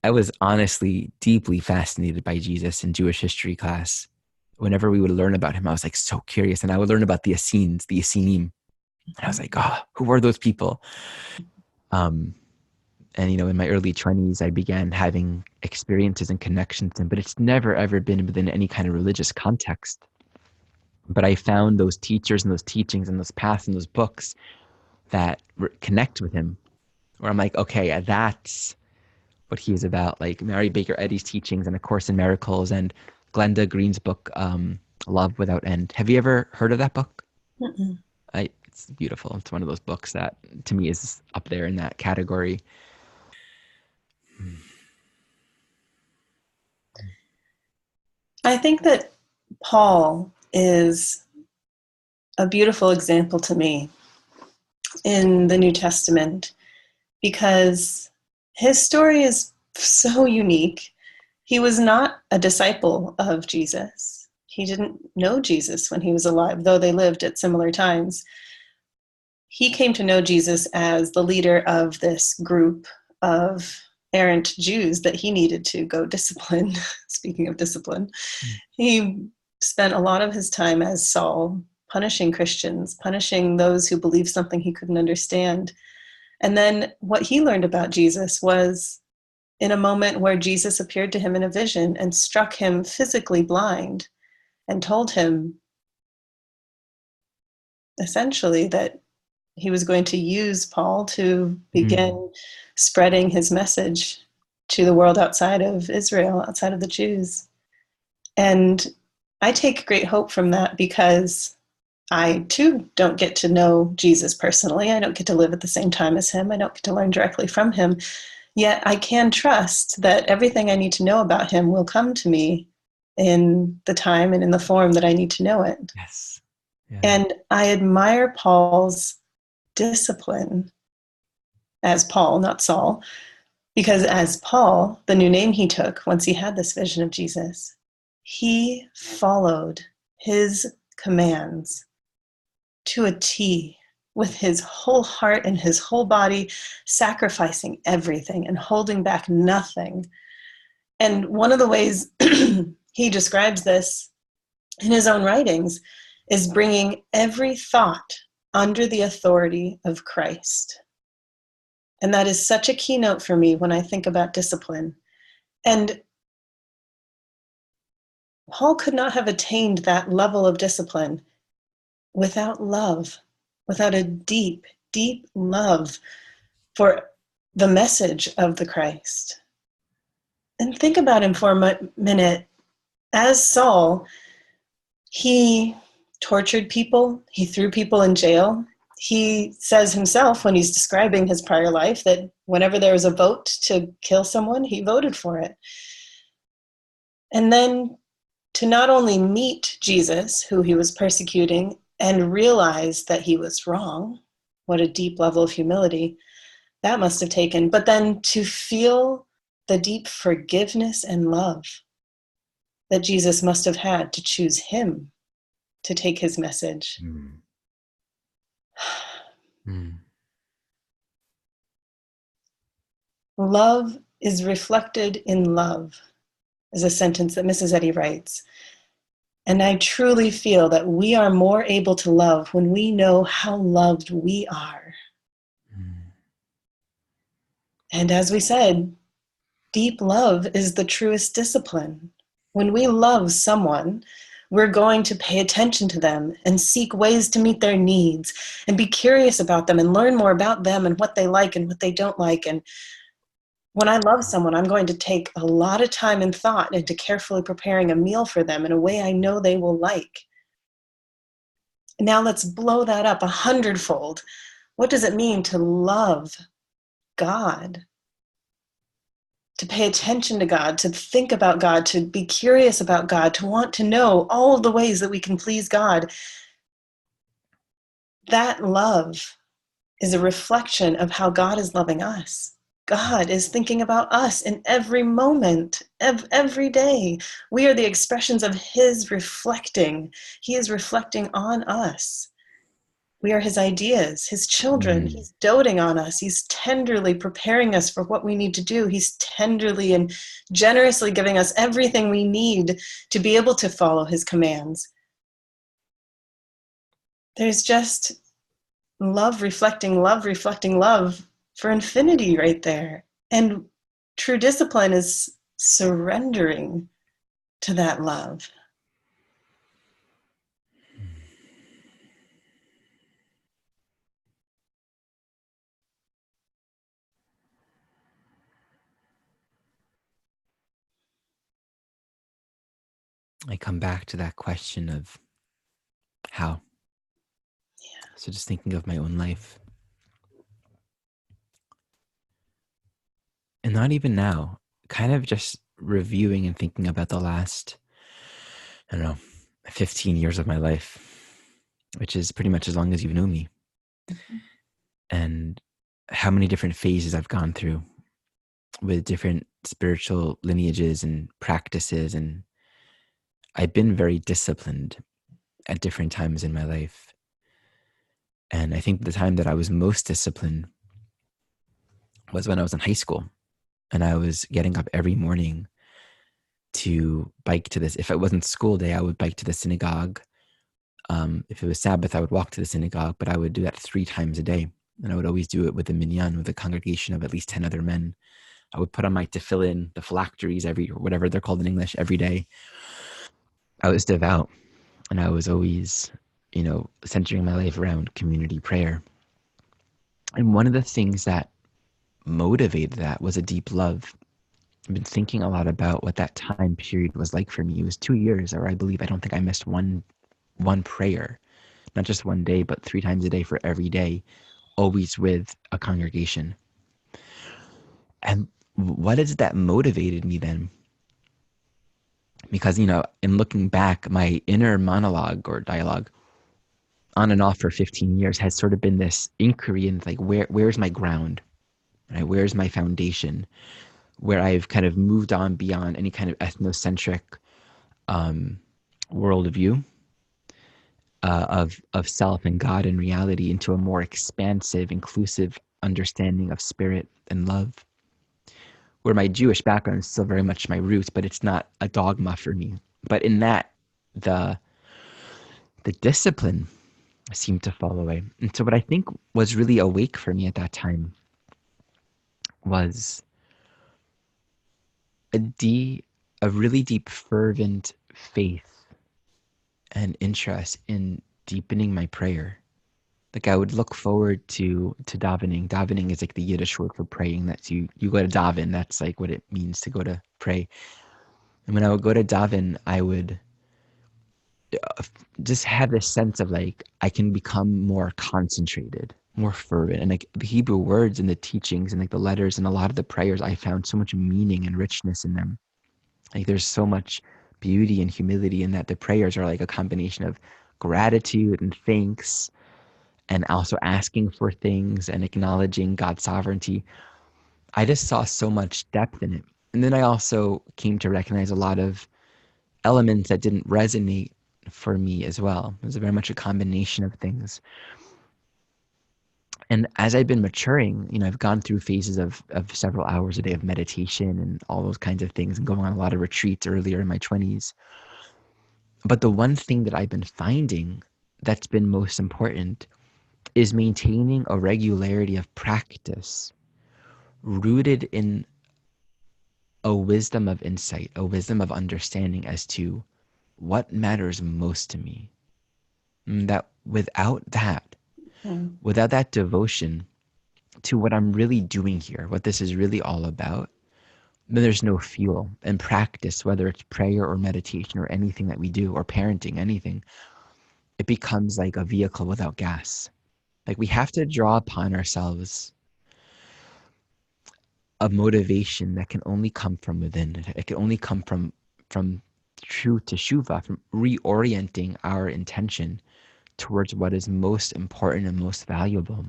I was honestly deeply fascinated by Jesus in Jewish history class. Whenever we would learn about him, I was like so curious, and I would learn about the Essenes, the Essenim, and I was like, oh, who are those people? And in my early 20s, I began having experiences and connections, but it's never ever been within any kind of religious context. But I found those teachers and those teachings and those paths and those books that connect with him, where I'm like, okay, that's what he was about. Like Mary Baker Eddy's teachings and A Course in Miracles, and Glenda Green's book, Love Without End. Have you ever heard of that book? Mm-mm. It's beautiful. It's one of those books that to me is up there in that category. I think that Paul is a beautiful example to me in the New Testament, because his story is so unique. He was not a disciple of Jesus. He didn't know Jesus when he was alive, though they lived at similar times. He came to know Jesus as the leader of this group of errant Jews that he needed to go discipline. Speaking of discipline, he spent a lot of his time as Saul, punishing Christians, punishing those who believed something he couldn't understand. And then what he learned about Jesus was in a moment where Jesus appeared to him in a vision and struck him physically blind and told him essentially that he was going to use Paul to begin spreading his message to the world outside of Israel, outside of the Jews. And I take great hope from that, because I too don't get to know Jesus personally. I don't get to live at the same time as him. I don't get to learn directly from him. Yet I can trust that everything I need to know about him will come to me in the time and in the form that I need to know it. Yes. Yeah. And I admire Paul's discipline as Paul, not Saul, because as Paul, the new name he took once he had this vision of Jesus, he followed his commands to a T, with his whole heart and his whole body, sacrificing everything and holding back nothing. And one of the ways he describes this in his own writings is bringing every thought under the authority of Christ. And that is such a keynote for me when I think about discipline. And Paul could not have attained that level of discipline without love, without a deep, deep love for the message of the Christ. And think about him for a minute. As Saul, he tortured people, he threw people in jail. He says himself, when he's describing his prior life, that whenever there was a vote to kill someone, he voted for it. And then to not only meet Jesus, who he was persecuting, and realize that he was wrong, what a deep level of humility that must have taken, but then to feel the deep forgiveness and love that Jesus must have had to choose him to take his message. Mm. Mm. Love is reflected in love, is a sentence that Mrs. Eddy writes. And I truly feel that we are more able to love when we know how loved we are. Mm. And as we said, deep love is the truest discipline. When we love someone, we're going to pay attention to them and seek ways to meet their needs and be curious about them and learn more about them and what they like and what they don't like. And when I love someone, I'm going to take a lot of time and thought into carefully preparing a meal for them in a way I know they will like. Now let's blow that up 100-fold. What does it mean to love God? To pay attention to God, to think about God, to be curious about God, to want to know all of the ways that we can please God. That love is a reflection of how God is loving us. God is thinking about us in every moment, every day. We are the expressions of his reflecting. He is reflecting on us. We are his ideas, his children. Mm. He's doting on us. He's tenderly preparing us for what we need to do. He's tenderly and generously giving us everything we need to be able to follow his commands. There's just love reflecting love for infinity right there. And true discipline is surrendering to that love. I come back to that question of how. Yeah. So just thinking of my own life. And not even now, kind of just reviewing and thinking about the last, I don't know, 15 years of my life, which is pretty much as long as you've known me. Mm-hmm. And how many different phases I've gone through with different spiritual lineages and practices. And I've been very disciplined at different times in my life. And I think the time that I was most disciplined was when I was in high school. And I was getting up every morning to bike to this. If it wasn't school day, I would bike to the synagogue. If it was Sabbath, I would walk to the synagogue, but I would do that 3 times a day. And I would always do it with a minyan, with a congregation of at least 10 other men. I would put on my tefillin, the phylacteries, or whatever they're called in English, every day. I was devout, and I was always, centering my life around community prayer. And one of the things that motivated that was a deep love. I've been thinking a lot about what that time period was like for me. It was 2 years, or I don't think I missed one prayer, not just one day, but 3 times a day for every day, always with a congregation. And what is it that motivated me then? Because, in looking back, my inner monologue or dialogue on and off for 15 years has sort of been this inquiry in like, where's my ground? Right? Where's my foundation? Where I've kind of moved on beyond any kind of ethnocentric worldview of self and God and reality into a more expansive, inclusive understanding of spirit and love. Where my Jewish background is still very much my roots, but it's not a dogma for me. But in that, the discipline seemed to fall away. And so what I think was really awake for me at that time was a really deep, fervent faith and interest in deepening my prayer. Like I would look forward to davening. Davening is like the Yiddish word for praying. That's you go to daven. That's like what it means to go to pray. And when I would go to daven, I would just have this sense of like I can become more concentrated, more fervent. And like the Hebrew words and the teachings and like the letters and a lot of the prayers, I found so much meaning and richness in them. Like there's so much beauty and humility in that. The prayers are like a combination of gratitude and thanks, and also asking for things and acknowledging God's sovereignty. I just saw so much depth in it. And then I also came to recognize a lot of elements that didn't resonate for me as well. It was very much a combination of things. And as I've been maturing, I've gone through phases of several hours a day of meditation and all those kinds of things, and going on a lot of retreats earlier in my 20s. But the one thing that I've been finding that's been most important is maintaining a regularity of practice rooted in a wisdom of insight, a wisdom of understanding as to what matters most to me. And that without that devotion to what I'm really doing here, what this is really all about, then there's no fuel. And practice, whether it's prayer or meditation or anything that we do, or parenting, anything, it becomes like a vehicle without gas. Like we have to draw upon ourselves a motivation that can only come from within. It can only come from true teshuvah, from reorienting our intention towards what is most important and most valuable.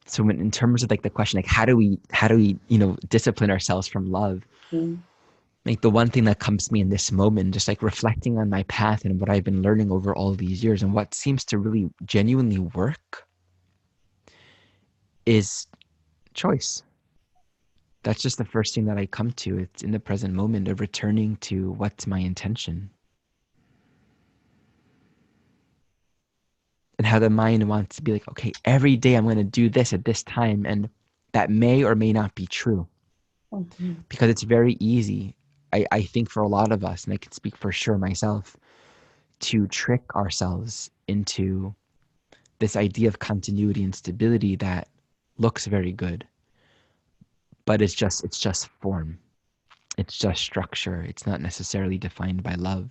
So in terms of like the question, like how do we discipline ourselves from love? Like the one thing that comes to me in this moment, just like reflecting on my path and what I've been learning over all these years and what seems to really genuinely work, is choice. That's just the first thing that I come to. It's in the present moment of returning to what's my intention. And how the mind wants to be like, okay, every day I'm going to do this at this time. And that may or may not be true. Because it's very easy, I think for a lot of us, and I can speak for sure myself, to trick ourselves into this idea of continuity and stability that looks very good. But it's just form. It's just structure. It's not necessarily defined by love.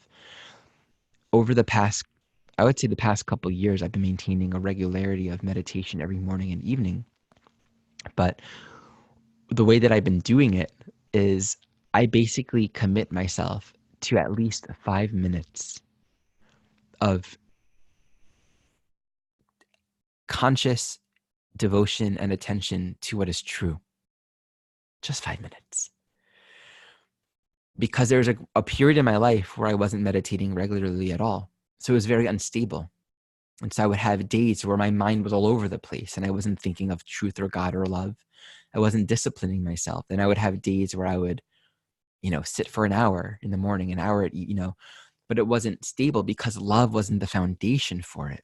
Over the past, I would say the past couple of years, I've been maintaining a regularity of meditation every morning and evening. But the way that I've been doing it is I basically commit myself to at least 5 minutes of conscious devotion and attention to what is true. Just 5 minutes. Because there was a period in my life where I wasn't meditating regularly at all. So it was very unstable. And so I would have days where my mind was all over the place and I wasn't thinking of truth or God or love. I wasn't disciplining myself. And I would have days where I would, sit for an hour in the morning, an hour, but it wasn't stable because love wasn't the foundation for it.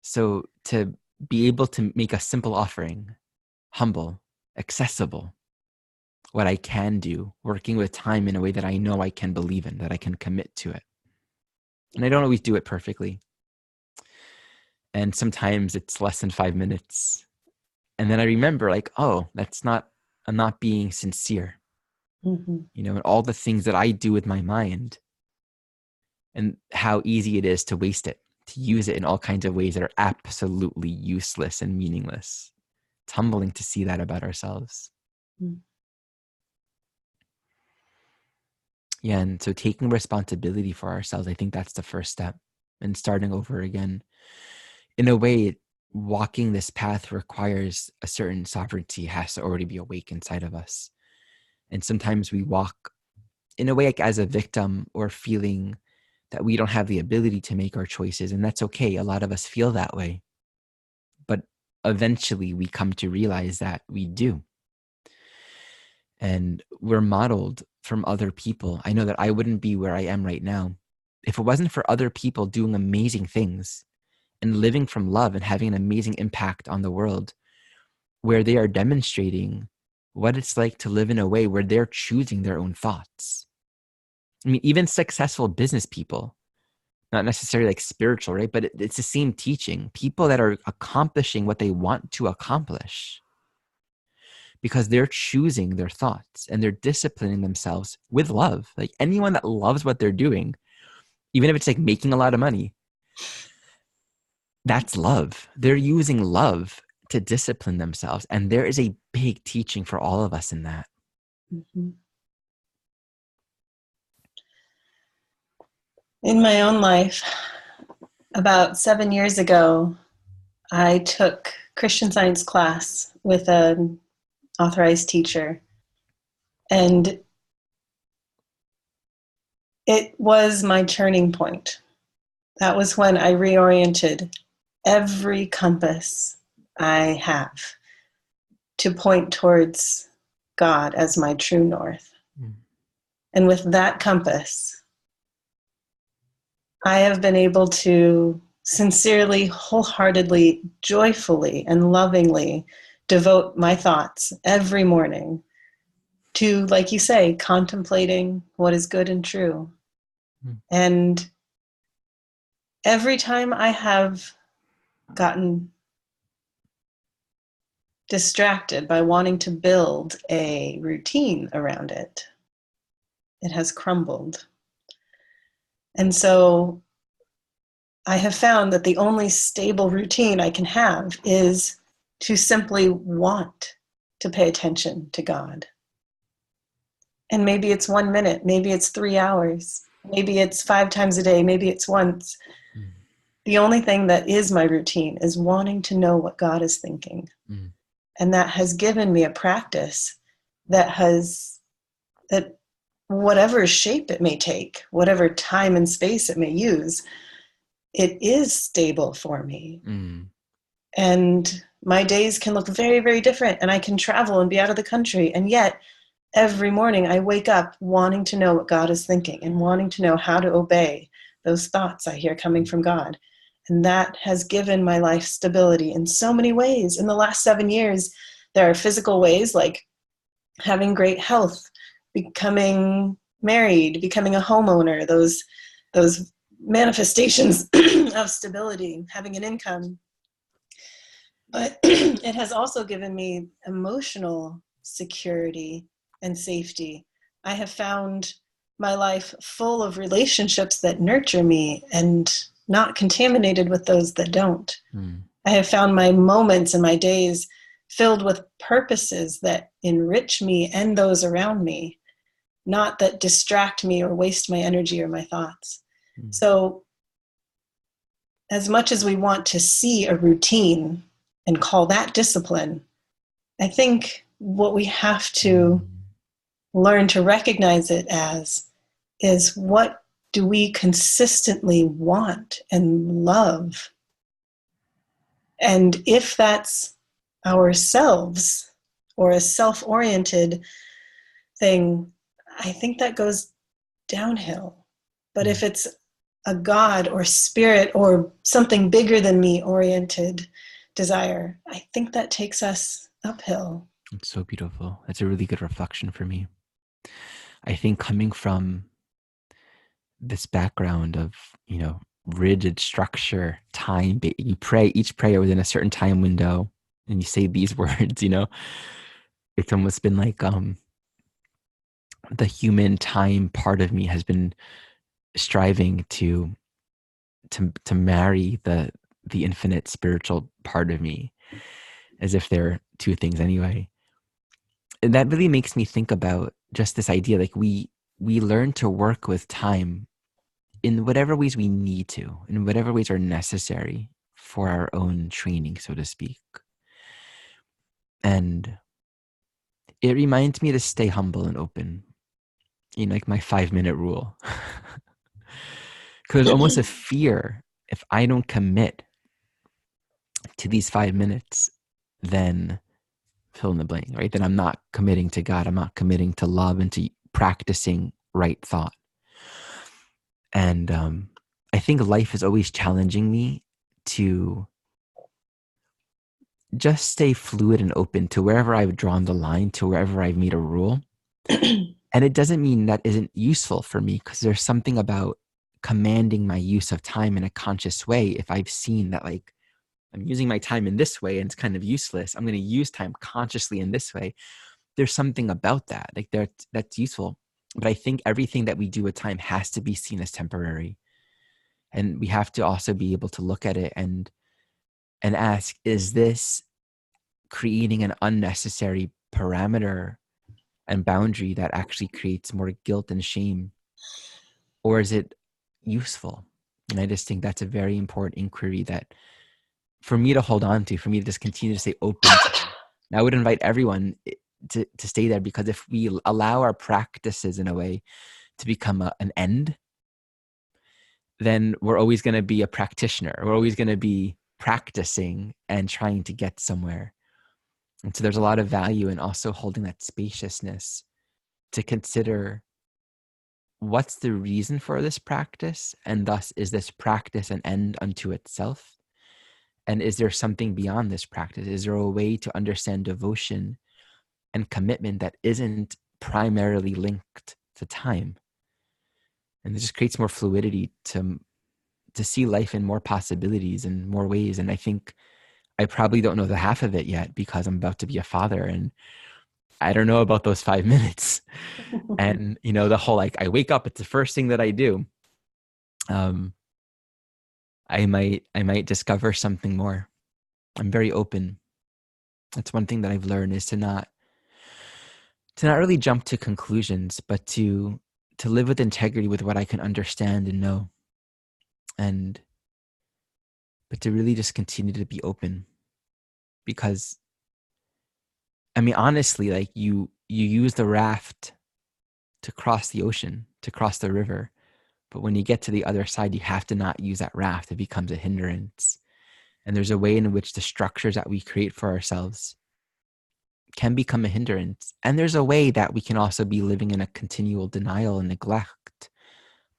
So to be able to make a simple offering, humble, accessible, what I can do, working with time in a way that I know I can believe in, that I can commit to it. And I don't always do it perfectly. And sometimes it's less than 5 minutes. And then I remember I'm not being sincere. And all the things that I do with my mind and how easy it is to waste it, to use it in all kinds of ways that are absolutely useless and meaningless. It's humbling to see that about ourselves. Yeah, and so taking responsibility for ourselves, I think that's the first step. And starting over again. In a way, walking this path requires a certain sovereignty has to already be awake inside of us. And sometimes we walk in a way like as a victim or feeling that we don't have the ability to make our choices. And that's okay. A lot of us feel that way. But eventually we come to realize that we do. And we're modeled from other people. I know that I wouldn't be where I am right now if it wasn't for other people doing amazing things and living from love and having an amazing impact on the world, where they are demonstrating what it's like to live in a way where they're choosing their own thoughts. I mean, even successful business people, not necessarily like spiritual, right? But it's the same teaching. People that are accomplishing what they want to accomplish because they're choosing their thoughts and they're disciplining themselves with love. Like anyone that loves what they're doing, even if it's like making a lot of money, that's love. They're using love to discipline themselves. And there is a big teaching for all of us in that. Mm-hmm. In my own life, about 7 years ago, I took Christian Science class with an authorized teacher. And it was my turning point. That was when I reoriented every compass I have to point towards God as my true north. Mm. And with that compass, I have been able to sincerely, wholeheartedly, joyfully, and lovingly devote my thoughts every morning to, like you say, contemplating what is good and true. Mm. And every time I have gotten distracted by wanting to build a routine around it, it has crumbled. And so I have found that the only stable routine I can have is to simply want to pay attention to God. And maybe it's 1 minute, maybe it's 3 hours, maybe it's 5 times a day, maybe it's once. Mm. The only thing that is my routine is wanting to know what God is thinking. Mm. And that has given me a practice that whatever shape it may take, whatever time and space it may use, it is stable for me. Mm. And my days can look very, very different, and I can travel and be out of the country. And yet every morning I wake up wanting to know what God is thinking and wanting to know how to obey those thoughts I hear coming from God. And that has given my life stability in so many ways. In the last 7 years, there are physical ways like having great health, becoming married, becoming a homeowner, those manifestations of stability, having an income. But it has also given me emotional security and safety. I have found my life full of relationships that nurture me and not contaminated with those that don't. Mm. I have found my moments and my days filled with purposes that enrich me and those around me, not that distract me or waste my energy or my thoughts. Mm. So as much as we want to see a routine and call that discipline, I think what we have to learn to recognize it as is, what do we consistently want and love? And if that's ourselves or a self-oriented thing, I think that goes downhill. But if it's a God or spirit or something bigger than me oriented desire, I think that takes us uphill. It's so beautiful. That's a really good reflection for me. I think coming from this background of, rigid structure, time, you pray each prayer within a certain time window and you say these words, it's almost been like the human time part of me has been striving to marry the infinite spiritual part of me, as if they're two things anyway. And that really makes me think about just this idea, like we learn to work with time in whatever ways we need to, in whatever ways are necessary for our own training, so to speak. And it reminds me to stay humble and open, like my 5-minute rule. Because almost a fear, if I don't commit to these 5 minutes, then fill in the blank, right? Then I'm not committing to God. I'm not committing to love and to practicing right thought. And I think life is always challenging me to just stay fluid and open to wherever I've drawn the line, to wherever I've made a rule. And it doesn't mean that isn't useful for me, because there's something about commanding my use of time in a conscious way. If I've seen that, like, I'm using my time in this way and it's kind of useless, I'm going to use time consciously in this way. There's something about that, like that's useful. But I think everything that we do with time has to be seen as temporary. And we have to also be able to look at it and ask, is this creating an unnecessary parameter and boundary that actually creates more guilt and shame? Or is it useful? And I just think that's a very important inquiry that for me to hold on to, for me to just continue to stay open to. And I would invite everyone to stay there, because if we allow our practices in a way to become an end, then we're always going to be a practitioner. We're always going to be practicing and trying to get somewhere. And so there's a lot of value in also holding that spaciousness to consider what's the reason for this practice, and thus is this practice an end unto itself? And is there something beyond this practice? Is there a way to understand devotion and commitment that isn't primarily linked to time? And it just creates more fluidity to see life in more possibilities and more ways. And I think I probably don't know the half of it yet, because I'm about to be a father and I don't know about those 5 minutes. And, the whole, like, I wake up, it's the first thing that I do. I might discover something more. I'm very open. That's one thing that I've learned, is to not really jump to conclusions, but to live with integrity with what I can understand and know. But to really just continue to be open. Because, I mean, honestly, like, you use the raft to cross the ocean, to cross the river. But when you get to the other side, you have to not use that raft. It becomes a hindrance. And there's a way in which the structures that we create for ourselves can become a hindrance. And there's a way that we can also be living in a continual denial and neglect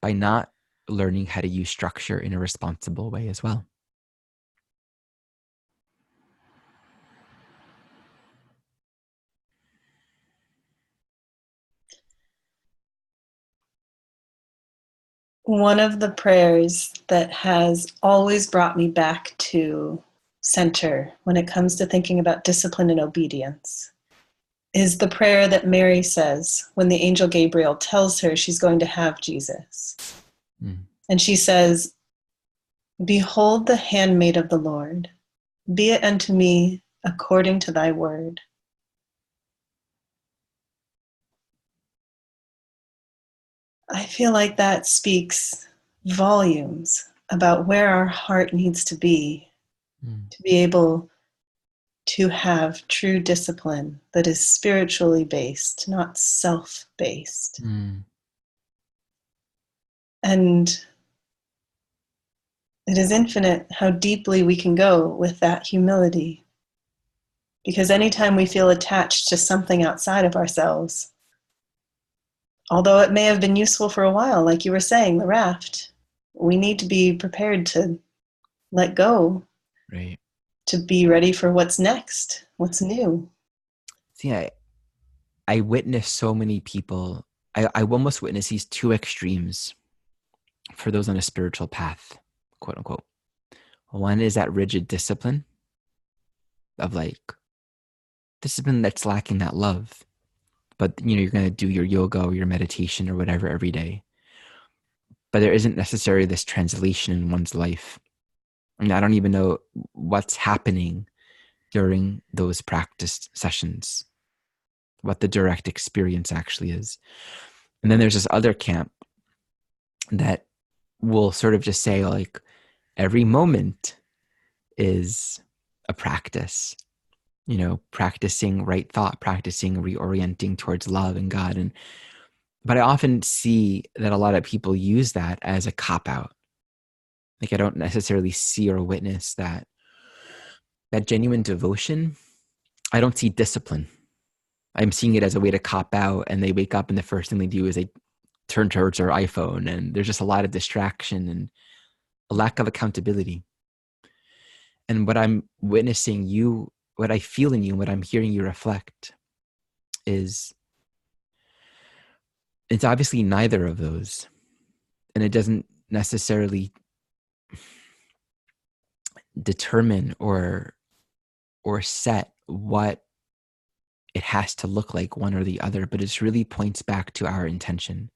by not learning how to use structure in a responsible way as well. One of the prayers that has always brought me back to center when it comes to thinking about discipline and obedience is the prayer that Mary says when the angel Gabriel tells her she's going to have Jesus. And she says, "Behold the handmaid of the Lord, be it unto me according to thy word." I feel like that speaks volumes about where our heart needs to be able to have true discipline that is spiritually based, not self-based. And it is infinite how deeply we can go with that humility. Because anytime we feel attached to something outside of ourselves, although it may have been useful for a while, like you were saying, the raft, we need to be prepared to let go, Right. to be ready for what's next, what's new. See, I witness so many people. I almost witness these two extremes for those on a spiritual path, quote unquote. One is that rigid discipline of, like, discipline that's lacking that love. But, you're going to do your yoga or your meditation or whatever every day. But there isn't necessarily this translation in one's life. And I don't even know what's happening during those practice sessions, what the direct experience actually is. And then there's this other camp that will sort of just say, like, every moment is a practice, practicing right thought, practicing reorienting towards love and God. But I often see that a lot of people use that as a cop-out. Like, I don't necessarily see or witness that genuine devotion. I don't see discipline. I'm seeing it as a way to cop out, and they wake up and the first thing they do is they turn towards their iPhone, and there's just a lot of distraction and a lack of accountability. And what I'm witnessing you, what I feel in you, and what I'm hearing you reflect is, it's obviously neither of those. And it doesn't necessarily determine or set what it has to look like, one or the other, but it really points back to our intention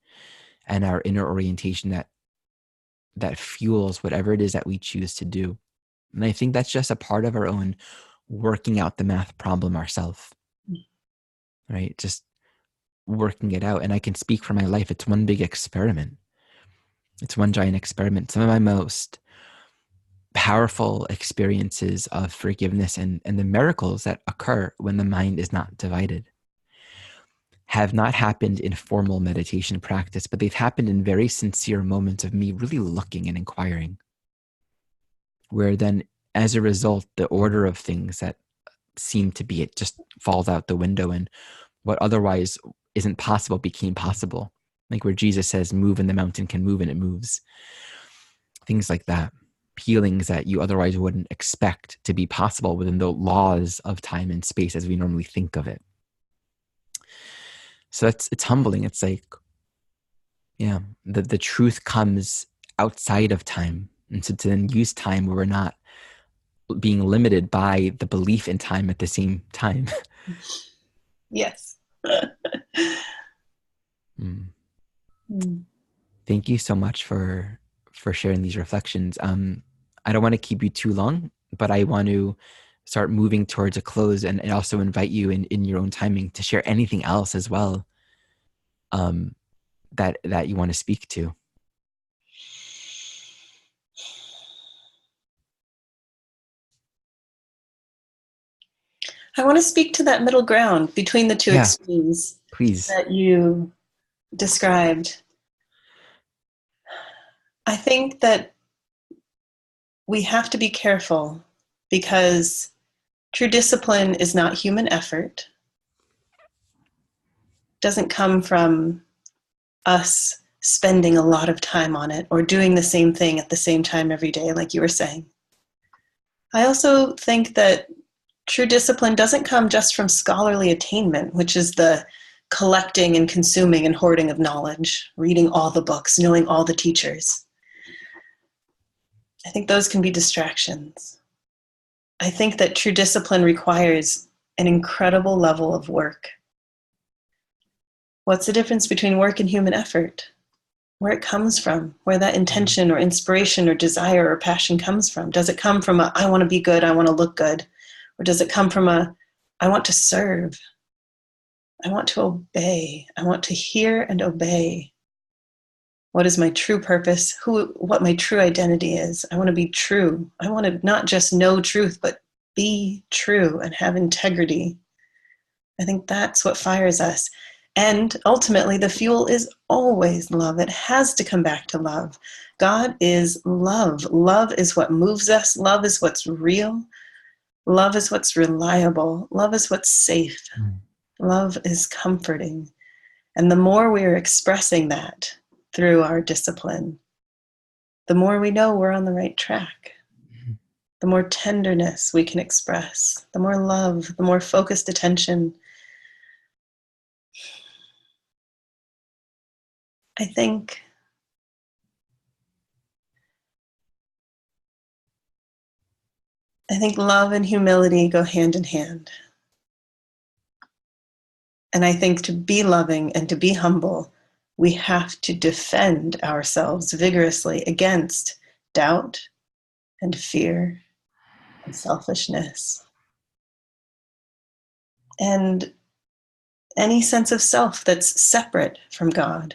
and our inner orientation that fuels whatever it is that we choose to do. And I think that's just a part of our own working out the math problem ourselves, right? Just working it out. And I can speak for my life. It's one big experiment. It's one giant experiment. Some of my most powerful experiences of forgiveness and the miracles that occur when the mind is not divided have not happened in formal meditation practice, but they've happened in very sincere moments of me really looking and inquiring, where then as a result, the order of things that seem to be, it just falls out the window, and what otherwise isn't possible became possible. Like where Jesus says, move and the mountain can move and it moves. Things like that. Healings that you otherwise wouldn't expect to be possible within the laws of time and space as we normally think of it. So it's humbling. It's like, yeah, the truth comes outside of time. And so to then use time where we're not being limited by the belief in time at the same time. Yes. Thank you so much for sharing these reflections. I don't want to keep you too long, but I want to start moving towards a close, and also invite you in your own timing to share anything else as well that you want to speak to. I want to speak to that middle ground between the two extremes Please. that you described. I think that we have to be careful because true discipline is not human effort. It doesn't come from us spending a lot of time on it or doing the same thing at the same time every day, like you were saying. I also think that true discipline doesn't come just from scholarly attainment, which is the collecting and consuming and hoarding of knowledge, reading all the books, knowing all the teachers. I think those can be distractions. I think that true discipline requires an incredible level of work. What's the difference between work and human effort? Where it comes from, where that intention or inspiration or desire or passion comes from. Does it come from I want to be good, I want to look good? Or does it come from I want to serve? I want to obey. I want to hear and obey. What is my true purpose? What my true identity is. I want to be true. I want to not just know truth, but be true and have integrity. I think that's what fires us. And ultimately, the fuel is always love. It has to come back to love. God is love. Love is what moves us. Love is what's real. Love is what's reliable. Love is what's safe. Love is comforting. And the more we are expressing that through our discipline, the more we know we're on the right track. The more tenderness we can express, the more love, the more focused attention. I think love and humility go hand in hand. And I think to be loving and to be humble, we have to defend ourselves vigorously against doubt and fear and selfishness and any sense of self that's separate from God.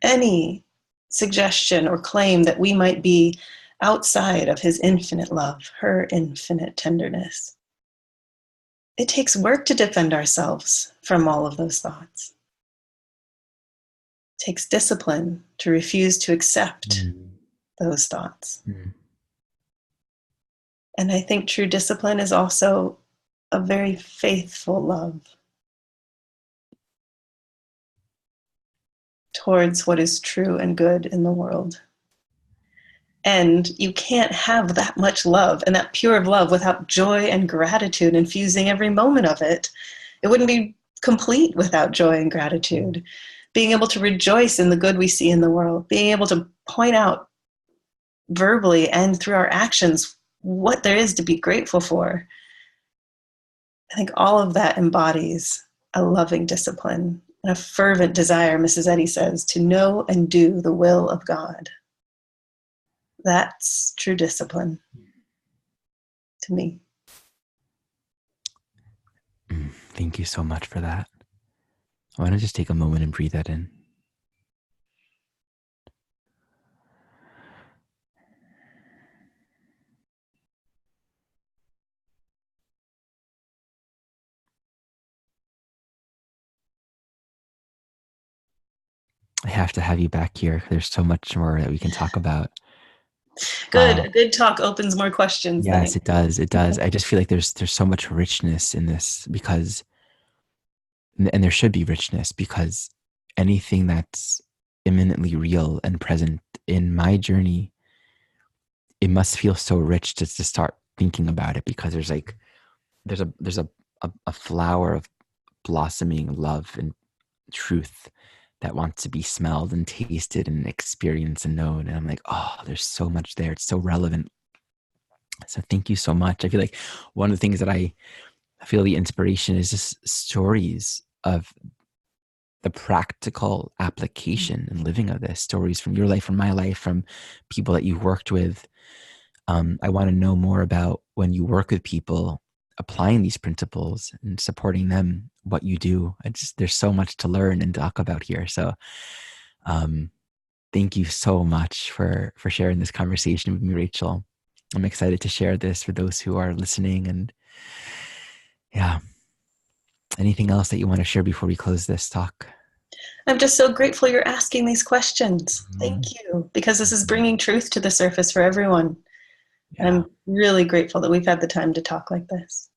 Any suggestion or claim that we might be outside of his infinite love, her infinite tenderness. It takes work to defend ourselves from all of those thoughts. It takes discipline to refuse to accept those thoughts. And I think true discipline is also a very faithful love towards what is true and good in the world. And you can't have that much love and that pure of love without joy and gratitude infusing every moment of it. It wouldn't be complete without joy and gratitude. Being able to rejoice in the good we see in the world, being able to point out verbally and through our actions what there is to be grateful for. I think all of that embodies a loving discipline and a fervent desire, Mrs. Eddy says, to know and do the will of God. That's true discipline to me. Thank you so much for that. I want to just take a moment and breathe that in. I have to have you back here. There's so much more that we can talk about. Good. A good talk opens more questions than Yes, it does. It does. I just feel like there's so much richness in this because, and there should be richness because anything that's imminently real and present in my journey, it must feel so rich just to start thinking about it because there's a flower of blossoming love and truth that wants to be smelled and tasted and experienced and known. And I'm like, oh, there's so much there. It's so relevant. So thank you so much. I feel like one of the things that I feel the inspiration is just stories of the practical application and living of this, stories from your life, from my life, from people that you've worked with. I want to know more about when you work with people applying these principles and supporting them, what you do. There's so much to learn and talk about here. So thank you so much for sharing this conversation with me, Rachel. I'm excited to share this for those who are listening. And yeah, anything else that you want to share before we close this talk? I'm just so grateful you're asking these questions. Thank you, because this is bringing truth to the surface for everyone. Yeah. I'm really grateful that we've had the time to talk like this.